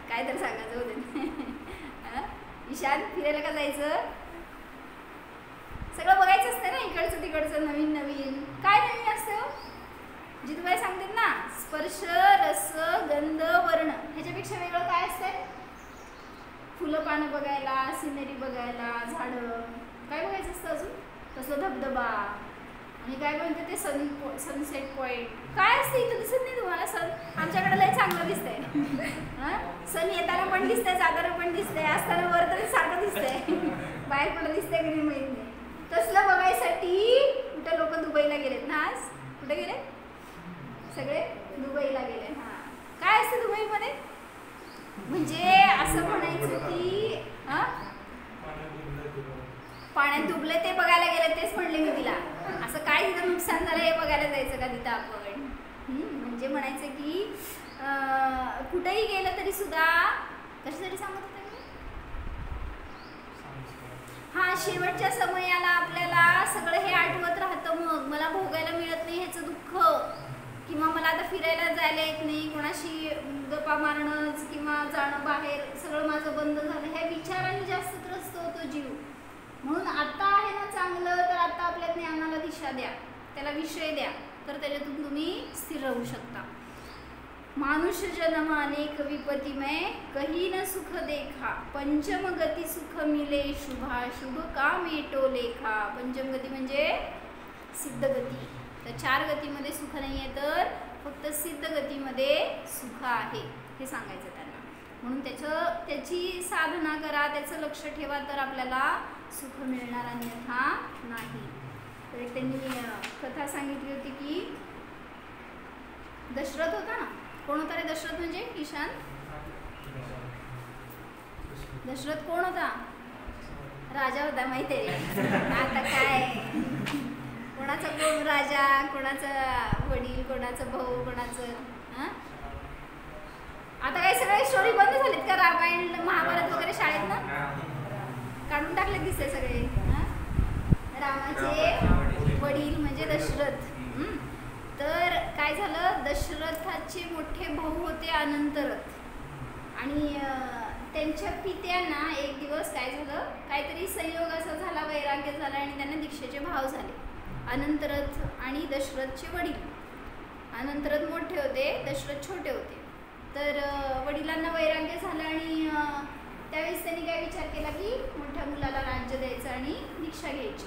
काय तर सांगा, जाऊ दे. ईशान, फिरायला का जायचं? सगळं बघायचं असतं ना, इकडचं तिकडचं, नवीन नवीन. काय नवीन असतं? जे तुम्हाला सांगतात ना, स्पर्श, रस, गंध, वर्ण, ह्याच्यापेक्षा वेगळं काय असतंय? फुलं पानं बघायला, सिनरी बघायला, झाडं. काय बघायचं असतं अजून? तसं धबधबा, आणि काय म्हणते ते सनसेट पॉईंट. काय असतं इथं? दिसत नाही तुम्हाला सन? आमच्याकडे लय चांगलं दिसतंय. सन येताना पण दिसतंय, जाताना पण दिसतंय, असताना वर तरी सारखं दिसतंय, बाहेर कुठं दिसतंय की नाही माहीत नाही. तसलं बघायसाठी कुठे लोक दुबईला गेलेत ना आज? कुठे गेले? सगळे दुबईला गेले. हां, काय असतं दुबईमध्ये? म्हणजे असं म्हणायचं की पाण्यात डुबले ते बघायला गेले, तेच म्हणले मी तिला. असं काय तिथं नुकसान झालं हे बघायला जायचं का तिथं आपण? म्हणजे म्हणायचं की कुठेही गेलं तरी सुद्धा कशासाठी सांगत होते मी? हां, शेवटच्या समयाला आपल्याला सगळं हे आठवत राहतं. मग मला भोगायला मिळत नाही ह्याचं दुःख, किंवा मला आता फिरायला जायला येत नाही, कोणाशी गप्पा मारणंच किंवा जाणं बाहेर सगळं माझं बंद झालं, ह्या विचारांनी जास्त त्रस्त होतो जीव. म्हणून आता आहे ना चांगलं, तर आता आपल्या ज्ञानाला दिशा द्या, त्याला विषय द्या, तर त्याच्यातून तुम्ही स्थिर राहू शकता. मानुष्य जन्म अनेक विपतिमय, कही न सुख देखा, पंचम गती सुख मिले शुभा, शुभ का मेटो लेखा. पंचम गती म्हणजे सिद्ध गती. तर 4 गतीमध्ये सुख नाही आहे, तर फक्त सिद्ध गतीमध्ये सुख आहे हे सांगायचं त्यांना. म्हणून त्याची साधना करा, त्याचं लक्ष ठेवा, तर आपल्याला सुख मिळणार, अन्यथा नाही. तर एक त्यांनी कथा सांगितली होती की दशरथ होता ना, कोण होता रे दशरथ? म्हणजे ईशान, दशरथ कोण होता? राजा होता, माहिती आहे. आता काय कोणाचा कोण राजा, कोणाचा वडील, कोणाचा भाऊ, कोणाचं आता काय सगळे स्टोरी बंद झालीत का? रामायण महाभारत वगैरे शाळेत ना काढून टाकले दिसते सगळे. रामाचे वडील म्हणजे दशरथ. तर काय झालं, दशरथाचे मोठे भाऊ होते अनंतरथ, आणि त्यांच्या पित्यांना एक दिवस काय झालं, काहीतरी संयोग असा झाला, वैराग्य झाला, आणि त्यांना दीक्षेचे भाव झाले. अनंतरथ आणि दशरथचे वडील. अनंतरथ मोठे होते, दशरथ छोटे होते. तर वडिलांना वैराग्य झालं, आणि त्यावेळेस त्यांनी काय विचार केला की मोठ्या मुलाला राज्य द्यायचं आणि दीक्षा घ्यायची.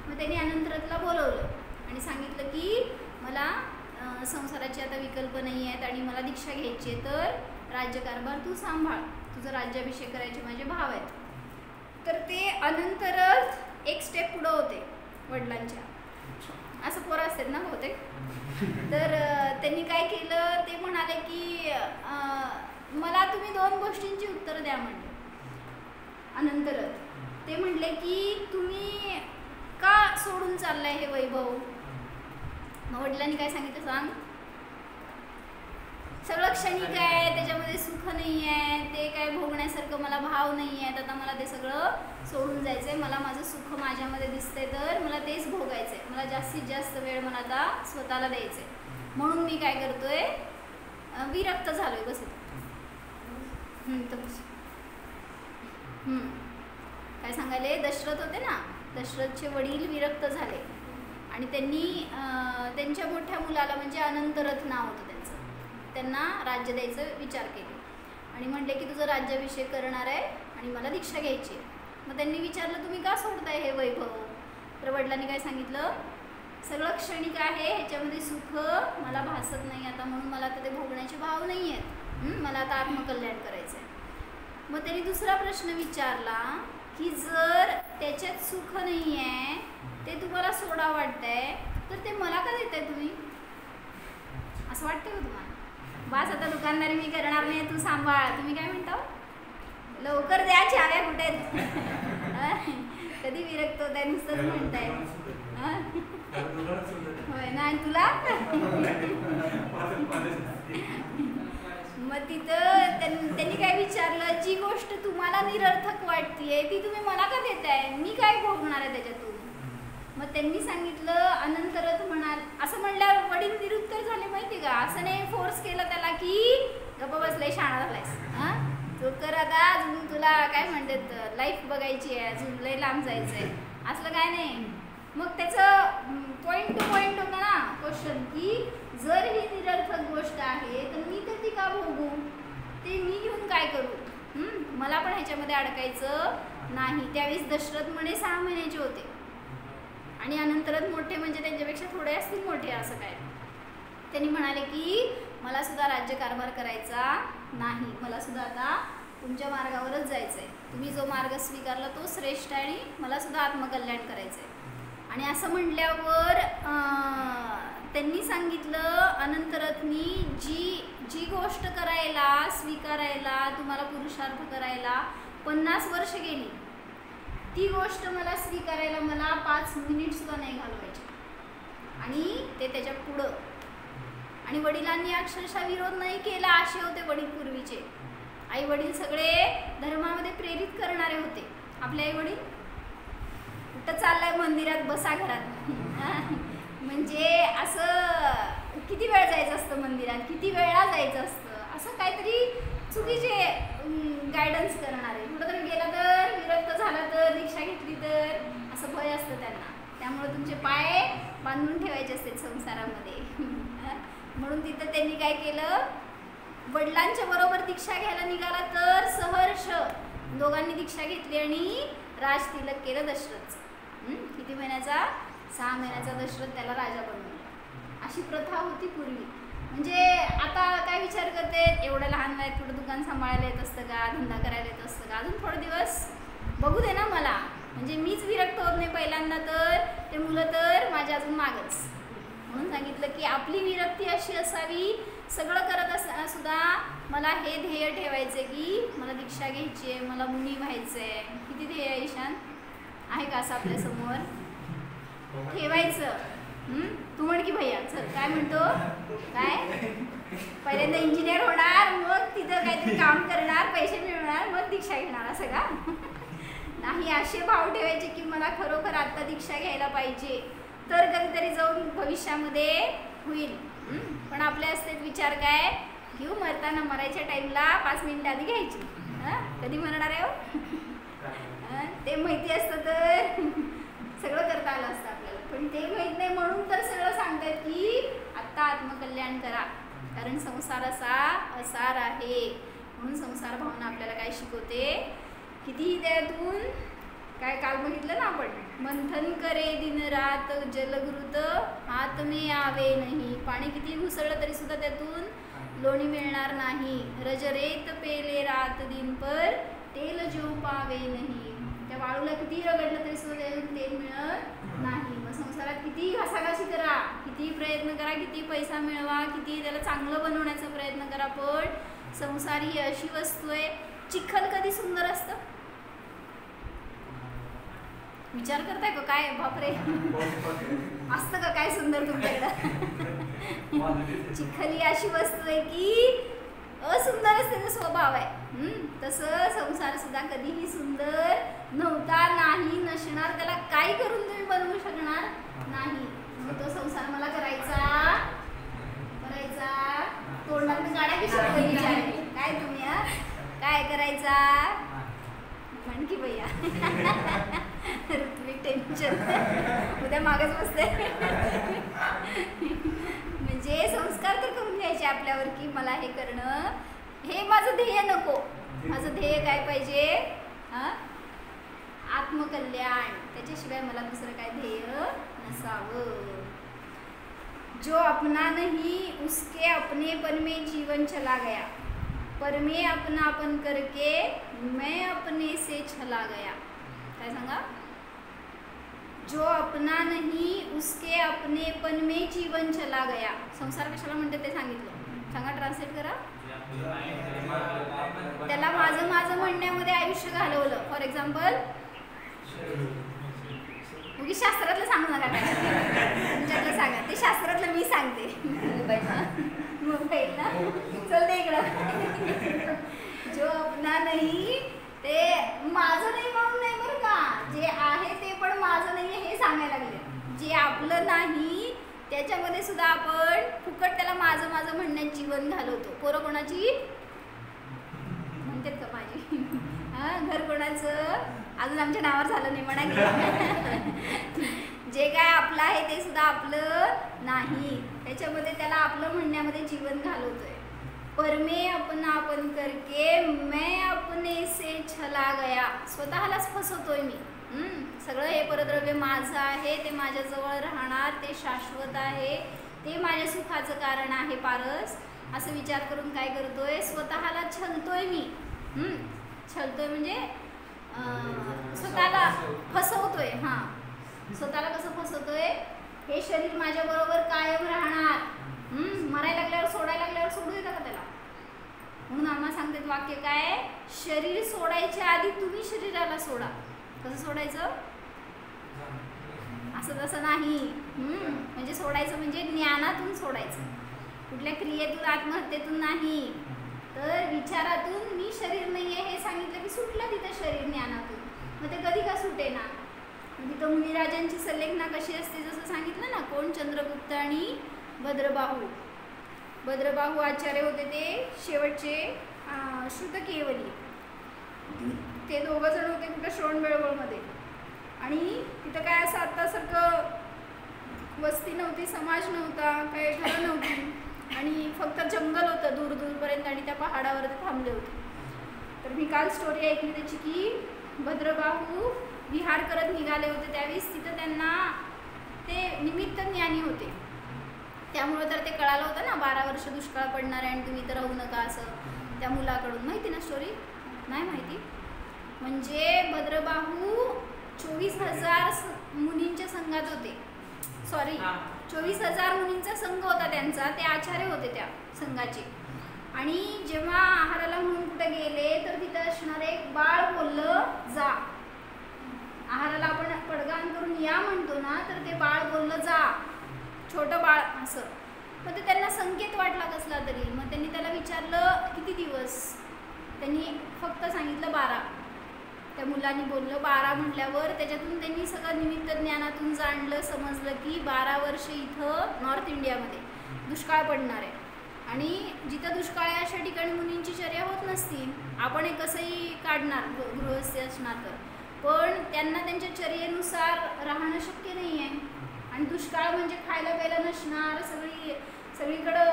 मग त्यांनी अनंतरथला बोलवलं आणि सांगितलं की मला संसाराचे आता विकल्प नाही आहेत आणि मला दीक्षा घ्यायची आहे, तर राज्यकारभार तू सांभाळ, तुझं राज्याभिषेक करायचे माझे भाव आहेत. तर ते अनंतरथ एक स्टेप पुढं होते वडिलांच्या, असं पोरं असतात ना बहुतेक. तर त्यांनी काय केलं, ते म्हणाले की मला तुम्ही 2 गोष्टींची उत्तरं द्या म्हणले. अनंतरथ ते म्हणले की तुम्ही का सोडून चाललाय हे वैभव? मग वडिलांनी काय सांगितलं सांग? सगळं क्षणिक आहे, त्याच्यामध्ये सुख नाही आहे, ते काय भोगण्यासारखं मला भाव नाही आहेत, आता मला ते सगळं सोडून जायचं आहे. मला माझं सुख माझ्यामध्ये दिसतंय, तर मला तेच भोगायचं आहे. मला जास्तीत जास्त वेळ मला आता स्वतःला द्यायचं आहे. म्हणून मी काय करतोय, विरक्त झालोय. बस काय सांगायले, दशरथ होते ना, दशरथचे वडील विरक्त झाले आणि त्यांनी त्यांच्या मोठ्या मुलाला, म्हणजे अनंतरथ नाव होतं त्यांचं, त्यांना राज्य द्यायचं विचार केले आणि म्हणले की तुझं राज्याभिषेक करणार आहे आणि मला दीक्षा घ्यायची आहे. मग त्यांनी विचारलं तुम्ही का सोडताय हे वैभव? तर वडिलांनी काय सांगितलं, सगळं क्षणिक आहे, ह्याच्यामध्ये सुख मला भासत नाही आता, म्हणून मला आता ते भोगण्याचे भाव नाही आहेत, मला आता आत्मकल्याण करायचं आहे. मग त्यांनी दुसरा प्रश्न विचारला की जर त्याच्यात सुख नाही आहे, ते तुम्हाला सोडा वाटतंय, तर ते मला का देताय तुम्ही? असं वाटतं का तुम्हाला? बस आता दुकानदारी मी करणार नाही, तू सांभाळ. तुम्ही काय म्हणता? लवकर द्या, चाव्या कुठे आहेत? कधी विरक्त होत आहे, नुसतंच म्हणताय. होय ना. आणि तुला मग तिथं त्यांनी काय विचारलं, जी गोष्ट तुम्हाला निरर्थक वाटतेय ती तुम्ही मला का देताय? मी काय भोगणार आहे त्याच्यातून? मग त्यांनी सांगितलं अनंतरत म्हणाल. असं म्हणल्यावर वडील निरुत्तर झाले माहिती का? असं नाही फोर्स केलं त्याला की गप्प बसलाय, शाणा झालायस, हा तू कर आता, अजून तुला काय म्हणतात लाईफ बघायची आहे, अजून लय लांब जायचं आहे, असलं काय नाही. मग त्याचं पॉईंट टू पॉईंट होतं ना क्वेश्चन, की जर ही निरर्थक गोष्ट आहे तर मी तर ती का भोगू? ते मी घेऊन काय करू? मला पण ह्याच्यामध्ये अडकायचं नाही. त्यावेळेस दशरथ म्हणे 6 महिन्याचे होते आणि अनंतरच मोठे म्हणजे त्यांच्यापेक्षा थोडे असतील मोठे, असं काय. त्यांनी म्हणाले की मला सुद्धा राज्यकारभार करायचा नाही, मला सुद्धा आता तुमच्या मार्गावरच जायचं आहे. तुम्ही जो मार्ग स्वीकारला तो श्रेष्ठ आहे आणि मला सुद्धा आत्मकल्याण करायचं आहे. आणि असं म्हटल्यावर त्यांनी सांगितलं अनंतरत्नी, जी गोष्ट करायला स्वीकारायला तुम्हाला पुरुषार्थ करायला 50 वर्ष गेली, ती गोष्ट मला स्वीकारायला मला 5 मिनिट सुद्धा नाही घालवायची. आणि ते त्याच्या पुढं. आणि वडिलांनी अक्षरशः विरोध नाही केला, असे होते वडील पूर्वीचे. आई वडील सगळे धर्मामध्ये प्रेरित करणारे होते. आपले आई वडील कुठं चाललाय मंदिरात, बसा घरात, म्हणजे असं किती वेळ जायचं असतं मंदिरात, किती वेळा जायचं असतं, असं काहीतरी चुकीचे गायडन्स करणारे. कुठं तरी गेला तर, विरक्त झाला तर, दीक्षा घेतली तर, असं भय असतं त्यांना. त्यामुळे तुमचे पाय बांधून ठेवायचे असते संसारामध्ये. म्हणून तिथं त्यांनी काय केलं, वडिलांच्या बरोबर दीक्षा घ्यायला निघाला तर सहर्ष दोघांनी दीक्षा घेतली आणि राजतिलक केलं दशरथचं. किती महिन्याचा? 6 महिन्याचा दशरथ त्याला राजा बनवला. अशी प्रथा होती पूर्वी. म्हणजे आता काय विचार करते, एवढ्या लहान वयात कुठं दुकान सांभाळायला येत असतं का, धंदा करायला येत असतं का, अजून थोडे दिवस बघू दे ना मला, म्हणजे मीच विरक्त होत नाही पहिल्यांदा, तर ते मुलं तर माझ्या अजून मागच. म्हणून सांगितलं की आपली विरक्ती अशी असावी, सगळं करत असताना सुद्धा मला हे ध्येय ठेवायचं की मला दीक्षा घ्यायची आहे, मला मुनी व्हायचं आहे. किती ध्येय आहे ईशान? आहे का असं आपल्यासमोर? ठेवायचं. तू म्हण की भैया, चल काय म्हणतो, काय पहिल्यांदा इंजिनियर होणार, मग तिथं काहीतरी काम करणार, पैसे मिळवणार, मग दीक्षा घेणार, असं का? नाही, असे भाव ठेवायचे की मला खरोखर आत्ता दीक्षा घ्यायला पाहिजे, तर कधीतरी जाऊन भविष्यामध्ये होईल. पण आपले असते विचार काय, घेऊ मरताना, मरायच्या टाईमला 5 मिनिटं आधी घ्यायची. कधी म्हणणार आहे हो? ते माहिती असतं तर सगळं करता आलं असतं आपल्याला, पण ते माहीत नाही म्हणून तर सगळं सांगतात की आत्ता आत्मकल्याण करा, कारण संसार असा असार आहे. म्हणून संसार भावना आपल्याला काय शिकवते, कितीही त्यातून काय काल बघितलं ना आपण, मंथन करे दिन रात जलघृत हात मे आवे नाही. पाणी किती घुसळलं तरी सुद्धा त्यातून लोणी मिळणार नाही. रजरेत पेले रात दिन पर तेल जो पावे नाही. त्या वाळूला किती रगडलं तरी सुद्धा त्यातून तेल मिळत नाही. मग संसारात किती घासाघाशी करा, किती प्रयत्न करा, किती पैसा मिळवा, किती त्याला चांगलं बनवण्याचा प्रयत्न करा, पण संसार ही अशी वस्तू आहे. चिखल कधी सुंदर असतं? विचार करताय का काय? बापरे, असतं का काय सुंदर तुमच्याकडं? चिखल ही अशी वस्तू आहे की असुंदरच त्याचा स्वभाव आहे. तसं संसार सुद्धा कधीही सुंदर नव्हता, नाही, नसणार. त्याला काय करून तुम्ही बनवू शकणार नाही. मग तो संसार मला करायचा, तोंडात गाड्या कशी विचारली काय तुम्ही, काय करायचा म्हण की भैया. ऋत्विक टेन्शन, उद्या मागच बसते. म्हणजे संस्कार तर करून घ्यायचे आपल्यावर की मला हे करणं, हे माझं ध्येय नको. माझं ध्येय काय पाहिजे? आत्मकल्याण. त्याच्याशिवाय मला दुसरं काय ध्येय नसावं. जो अपना नहीं उसके अपनेपन में जीवन चला गया. पर मैं अपनापन करके मैं अपने से छला गया. काय सांगा? जो अपना नहीं उसके अपनेपन में जीवन चला गया. संसार कशाला म्हणते ते सांगितलं. सांगा, ट्रान्सलेट करा. त्याला माझं माझं म्हणण्यामध्ये आयुष्य घालवलं. फॉर एक्झाम्पल, उगी शास्त्रातलं सांगू नका काय, तुमच्यातलं सांगा. ते शास्त्रातलं मी सांगते. मोबाईल ना चल दे इकडं. जो अपना नाही ते माझं नाही म्हणून नाही बरं का, जे आहे ते पण माझं नाही हे सांगायला लागले. जे आपलं नाही त्याच्यामध्ये सुद्धा आपण फुकट त्याला माझं माझं म्हणण्यात जीवन घालवतो. पोरं कोणाची म्हणतात का माझी? हां, घर कोणाचं अजून आमच्या नावावर झालं नाही म्हणा. जे काय आपलं आहे ते सुद्धा आपलं नाही, त्याच्यामध्ये त्याला आपलं म्हणण्यामध्ये जीवन घालवतोय. पर मैं अपनापन करके मैं अपने से छला गया. स्वतःलाच फसवतोय मी. सगळं हे परद्रव्य माझं आहे, ते माझ्याजवळ राहणार, ते शाश्वत आहे, ते माझ्या सुखाचं कारण आहे पारस, असं विचार करून काय करतोय, स्वतःला छलतोय मी. छलतोय म्हणजे स्वतःला फसवतोय. हां, स्वतःला कसं फसवतोय? हे शरीर माझ्याबरोबर कायम राहणार. मरायला लागल्यावर सोडायला लागल्यावर सोडू देता का त्याला? म्हणून आम्हाला सांगतात वाक्य काय, शरीर सोडायच्या आधी तुम्ही शरीराला सोडा. कसं सोडायचं? असं तसं नाही. म्हणजे सोडायचं म्हणजे ज्ञानातून सोडायचं, कुठल्या क्रियेतून आत्महत्येतून नाही, तर विचारातून. मी शरीर नाही आहे हे सांगितलं की सुटलं तिथं शरीर ज्ञानातून. मग ते कधी का सुटेना? तिथं मुनिराजांची संलेखना कशी असते, जसं सांगितलं ना, कोण? चंद्रगुप्त आणि भद्रबाहू. भद्रबाहू आचार्य होते ते शेवटचे श्रुतकेवली. ते दोघं जण होते कुठं श्रवणबेळगोळमध्ये. आणि तिथं काय असं आत्तासारखं वस्ती नव्हती, समाज नव्हता, काही घरं नव्हती, आणि फक्त जंगल होतं दूर दूरपर्यंत, आणि त्या पहाडावर ते थांबले होते. तर मी काल स्टोरी ऐकली त्याची की भद्रबाहू विहार करत निघाले होते त्यावेळेस तिथं त्यांना ते निमित्त ज्ञानी होते. त्यामुळं तर ते कळालं होतं ना, 12 वर्ष दुष्काळ पडणार आहे आणि तुम्ही इथं राहू नका, असं त्या मुलाकडून. माहिती ना स्टोरी? नाही माहिती? म्हणजे भद्रबाहू 24,000 मुनींच्या संघात होते. सॉरी, 24,000 मुनींचा संघ होता त्यांचा. ते आचार्य होते त्या संघाचे. आणि जेव्हा आहाराला म्हणून कुठे गेले तर तिथं असणारे एक बाळ बोललं जा. आहाराला आपण पडगाण करून या म्हणतो ना, तर ते बाळ बोललं जा, छोटं बाळ असं. मग ते त्यांना संकेत वाटला कसला तरी. मग त्यांनी त्याला विचारलं किती दिवस? त्यांनी फक्त सांगितलं 12. त्या मुलांनी बोललं 12 म्हटल्यावर त्याच्यातून त्यांनी सगळं निमित्त ज्ञानातून जाणलं, समजलं की 12 वर्ष इथं नॉर्थ इंडियामध्ये दुष्काळ पडणार आहे. आणि जिथं दुष्काळ आहे अशा ठिकाणी मुनींची चर्या होत नसती. आपण हे कसंही काढणार गृहस्थी असणार तर, पण त्यांना त्यांच्या चर्येनुसार राहणं शक्य नाही आहे. आणि दुष्काळ म्हणजे खायला प्यायला नसणार, सगळीकडं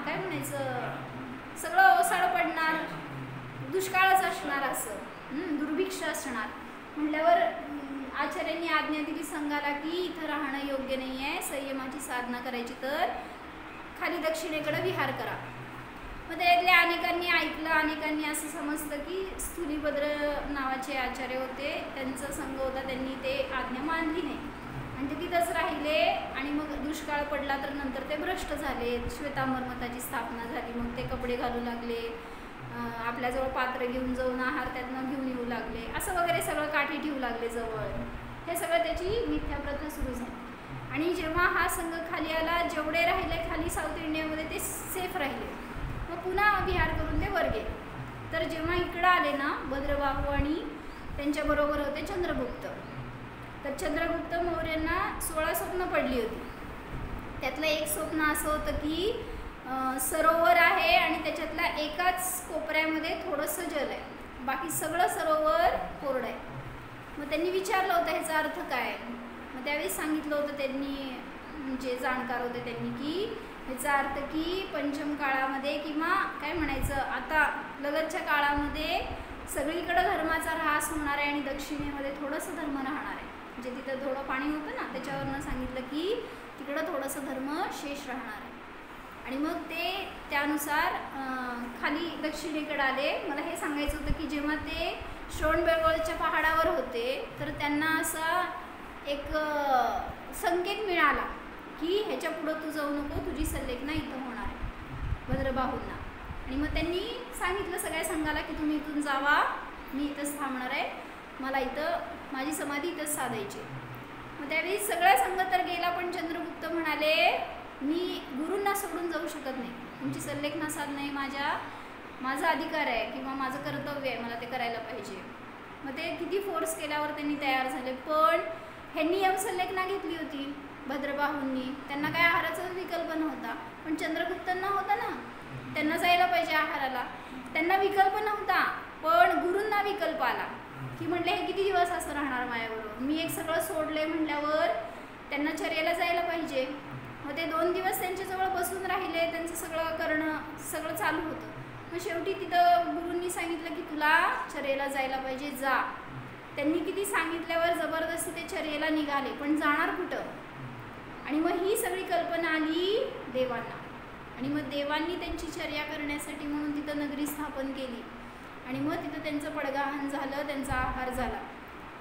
काय म्हणायचं, सगळं ओसाड पडणार, दुष्काळच असणार, असं दुर्भिक्ष असणार. म्हटल्यावर आचार्यांनी आज्ञा दिली संघाला की इथं राहणं योग्य नाही आहे, संयमाची साधना करायची तर खाली दक्षिणेकडे विहार करा. मग त्यातल्या अनेकांनी ऐकलं, अनेकांनी असं समजतं की स्थूलिभद्र नावाचे आचार्य होते, त्यांचा संघ होता, त्यांनी ते आज्ञा मानली नाही आणि ते तिथंच राहिले. आणि मग दुष्काळ पडला तर नंतर ते भ्रष्ट झाले, श्वेतांबर मताची स्थापना झाली. मग ते कपडे घालू लागले, आपल्याजवळ पात्र घेऊन जाऊन आहार त्यातनं घेऊन येऊ लागले, असं वगैरे सगळं काठी ठेवू लागले जवळ. हे सगळं त्याची मिथ्या प्रथा सुरू झाली. आणि जेव्हा हा संघ खाली आला, जेवढे राहिले खाली साऊथ इंडियामध्ये ते सेफ राहिले. मग पुन्हा विहार करून ते वर गेले. तर जेव्हा इकडं आले ना भद्रबाहू आणि त्यांच्याबरोबर होते चंद्रगुप्त, तर चंद्रगुप्त मौर्यांना 16 स्वप्न पडली होती. त्यातलं एक स्वप्न असं होतं की सरोवर आहे आणि त्याच्यातल्या एकाच कोपऱ्यामध्ये थोडंसं जल आहे, बाकी सगळं सरोवर कोरडं आहे. मग त्यांनी विचारलं होतं ह्याचा अर्थ काय. मग त्यावेळेस सांगितलं होतं त्यांनी, जे जाणकार होते त्यांनी, की ह्याचा अर्थ की पंचम काळामध्ये किंवा काय म्हणायचं आता लगतच्या काळामध्ये सगळीकडं धर्माचा ऱ्हास होणार आहे आणि दक्षिणेमध्ये थोडंसं धर्म राहणार आहे. म्हणजे तिथं थोडं पाणी होतं ना, त्याच्यावरनं सांगितलं की तिकडं थोडंसं धर्म शेष राहणार आहे. आणि मग ते त्यानुसार खाली दक्षिणेकडे आले. मला हे सांगायचं होतं की जेव्हा ते श्रवणबेळगोळच्या पहाडावर होते तर त्यांना असा एक संकेत मिळाला की ह्याच्या पुढं तू जाऊ नको, तुझी संलेखना इथं होणार आहे भद्रबाहूंना. आणि मग त्यांनी सांगितलं सगळ्या संघाला की तुम्ही इथून जावा, मी इथंच थांबणार आहे, मला इथं माझी समाधी इथंच साधायची. मग त्यावेळी सगळा संघ तर गेला, पण चंद्रगुप्त म्हणाले मी गुरूंना सोडून जाऊ शकत नाही, तुमची संलेखना साधणे माझा अधिकार आहे किंवा माझं कर्तव्य आहे, मला ते करायला पाहिजे. मग ते किती फोर्स केल्यावर त्यांनी तयार झाले. पण ह्यांनी यमसंलेखना घेतली होती भद्रबाहूंनी, त्यांना काय आहाराचा विकल्प नव्हता, पण चंद्रगुप्तांना होता ना, त्यांना जायला पाहिजे आहाराला. त्यांना विकल्प नव्हता, पण गुरूंना विकल्प आला की म्हटले हे किती दिवस असं राहणार माझ्याबरोबर, मी एक सगळं सोडले म्हटल्यावर त्यांना चर्येला जायला पाहिजे. मग ते 2 दिवस त्यांच्याजवळ बसून राहिले, त्यांचं सगळं करणं सगळं चालू होतं. मग शेवटी तिथं गुरूंनी सांगितलं की तुला चर्येला जायला पाहिजे, जा. त्यांनी किती सांगितल्यावर जबरदस्ती ते चर्येला निघाले, पण जाणार कुठं. आणि मग ही सगळी कल्पना आली देवांना, आणि मग देवांनी त्यांची चर्या करण्यासाठी म्हणून तिथं नगरी स्थापन केली. आणि मग तिथं त्यांचं पडगाहन झालं, त्यांचा आहार झाला.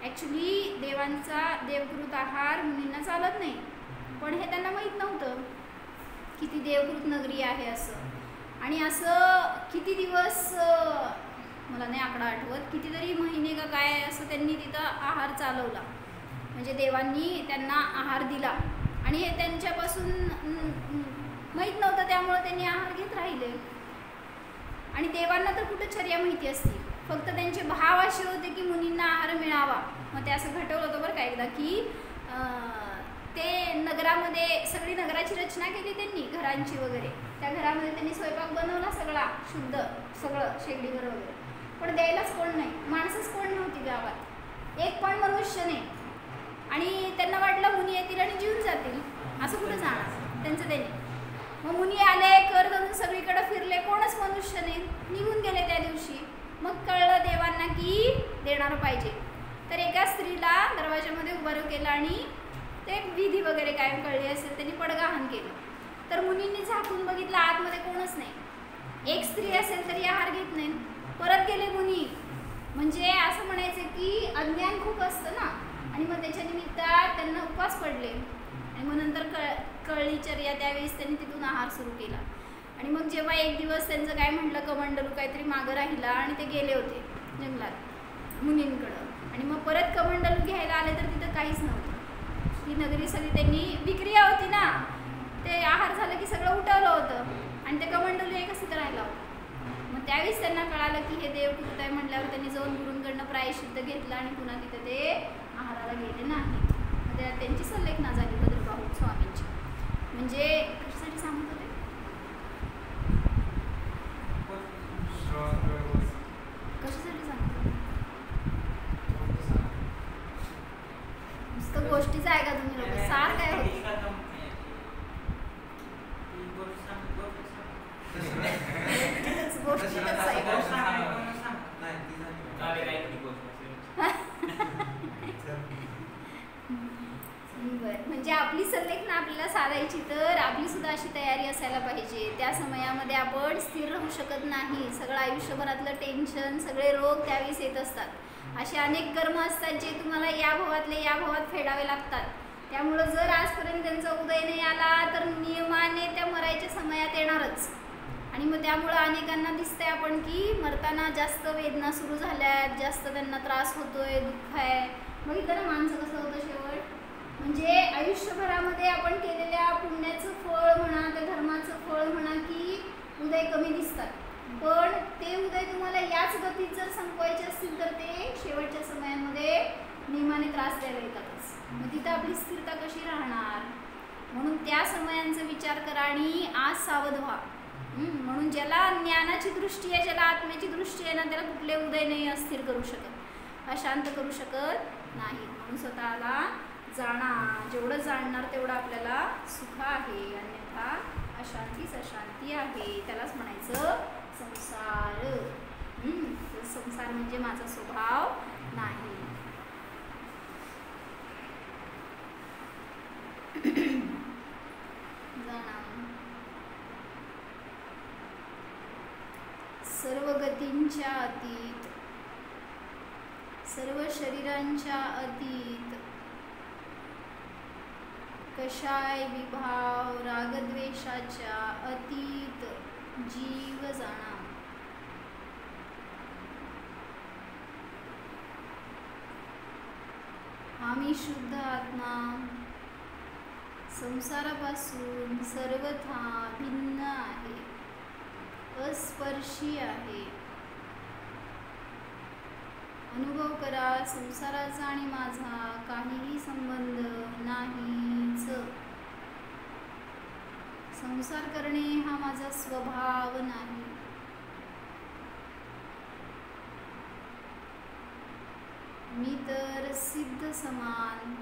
ॲक्च्युली देवांचा देवकृत आहार मुनींना चालत नाही, पण हे त्यांना माहीत नव्हतं की ती देवकृत नगरी आहे असं. आणि असं किती दिवस, मला नाही आकडा आठवत, कितीतरी महिने का काय असं त्यांनी तिथं आहार चालवला, म्हणजे देवांनी त्यांना आहार दिला. आणि हे त्यांच्यापासून माहीत नव्हतं, त्यामुळं त्यांनी आहार घेत राहिले. आणि देवांना तर कुठं चर्या माहिती असती, फक्त त्यांचे भाव असे होते की मुनींना आहार मिळावा. मग ते असं घटवलं होतं बरं का एकदा की ते नगरामध्ये सगळी नगराची रचना केली त्यांनी, घरांची वगैरे. त्या घरामध्ये त्यांनी स्वयंपाक बनवला सगळा शुद्ध, सगळं शेगडीवर वगैरे, पण द्यायलाच कोण नाही, माणसंच कोण नव्हती गावात, एक पण मनुष्य नाही. आणि त्यांना वाटलं मुनी येतील आणि जीवन जातील, असं कुठं जाणार त्यांचं त्यांनी. मग मुनी आले, कर धरून सगळीकडे फिरले, कोणच मनुष्य नाही, निघून गेले त्या दिवशी. मग कळलं देवांना की देणार पाहिजे. तर एका स्त्रीला दरवाजामध्ये उभारू केलं आणि ते विधी वगैरे काय कळले असेल त्यांनी पडगाहन केलं. तर मुनींनी झाकून बघितलं, आतमध्ये कोणच नाही, एक स्त्री असेल तरी आहार घेत नाही. परत गेले मुनी, म्हणजे असं म्हणायचं की अज्ञान खूप असतं ना, आणि मग त्याच्या निमित्तानं त्यांना उपवास पडले. आणि मग नंतर कळली चर्या, त्यावेळेस त्यांनी तिथून आहार सुरू केला. आणि मग जेव्हा एक दिवस त्यांचं काय म्हटलं कमंडलू काहीतरी मागं राहिला आणि ते गेले होते जंगलात मुनींकडं, आणि मग परत कमंडलू घ्यायला आले तर तिथं काहीच नव्हतं. ही नगरी सगळी त्यांनी, विक्रिया होती ना, ते आहार झालं की सगळं उठवलं होतं, आणि ते कमंडलू एकच तिथं राहिला होता. मग त्यावेळेस त्यांना कळालं की हे देवकृत आहे म्हटल्यावर त्यांनी जाऊन गुरूंकडनं प्रायश्चित्त घेतलं आणि पुन्हा तिथं ते आहाराला गेले नाही. त्यांची संलेखना झाली भद्रबाहू स्वामींची. म्हणजे कशासाठी सांगत होते, कशासाठी सांगत होते, नुसतं गोष्टीचं आहे का तुम्ही लोक, सार काय होते. म्हणजे आपली संलेखना आपल्याला साधायची तर आपली सुद्धा अशी तयारी असायला पाहिजे. त्या समयामध्ये आपण स्थिर राहू शकत नाही, सगळं आयुष्यभरातलं टेन्शन, सगळे रोग त्यावेळेस येत असतात. असे अनेक कर्म असतात जे तुम्हाला या भवातले या भवात फेडावे लागतात. त्यामुळं जर आजपर्यंत त्यांचा उदय नाही आला तर नियमाने त्या मरायच्या समयात येणारच. आणि मग त्यामुळं अनेकांना दिसतंय आपण की मरताना जास्त वेदना सुरू झाल्यात, जास्त त्यांना त्रास होतोय, दुःख आहे. बघितलं ना माणसं कसं होतं शेवट. म्हणजे आयुष्यभरामध्ये आपण केलेल्या पुण्याचं फळ म्हणा, त्या धर्माचं फळ म्हणा की उदय कमी दिसतात, पण ते उदय तुम्हाला याच गतीत जर संपवायचे असतील तर ते शेवटच्या समयामध्ये नियमाने त्रास द्यायला येतातच. मग तिथं आपली स्थिरता कशी राहणार. म्हणून त्या समयांचा विचार करा आणि आज सावध व्हा. म्हणून ज्याला ज्ञानाची दृष्टी आहे, ज्याला आत्म्याची दृष्टी आहे ना, त्याला कुठले उदय नाही अस्थिर करू शकत, अशांत करू शकत नाही. म्हणून स्वतःला जाणा, जेवढं जाणणार तेवढं आपल्याला सुख आहे, अन्यथा अशांतीच अशांती आहे. त्यालाच म्हणायचं संसार. संसार म्हणजे माझा स्वभाव नाही. जाणा सर्व गतींच्या अतीत, सर्व शरीरांच्या अतीत, कषाय विभाव रागद्वेषाच्या अतीत जीव जाणा. आम्ही शुद्ध आत्मा संसारापासून सर्वथा भिन्न आहे, अस्पर्शी आहे. अनुभव करा, संसाराचा आणि माझा काहीही संबंध नाहीच. संसार करणे हा माझा स्वभाव नाही. मी तर सिद्ध समान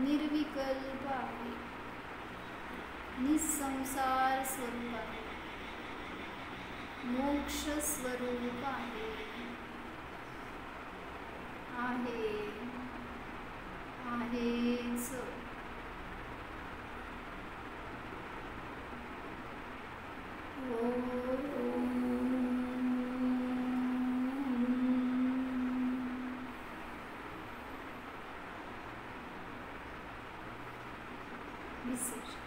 निर्विकल्प आहे, निसंसार स्वरूप आहे, मोक्ष स्वरूप आहे. आहेच. विसर्जन.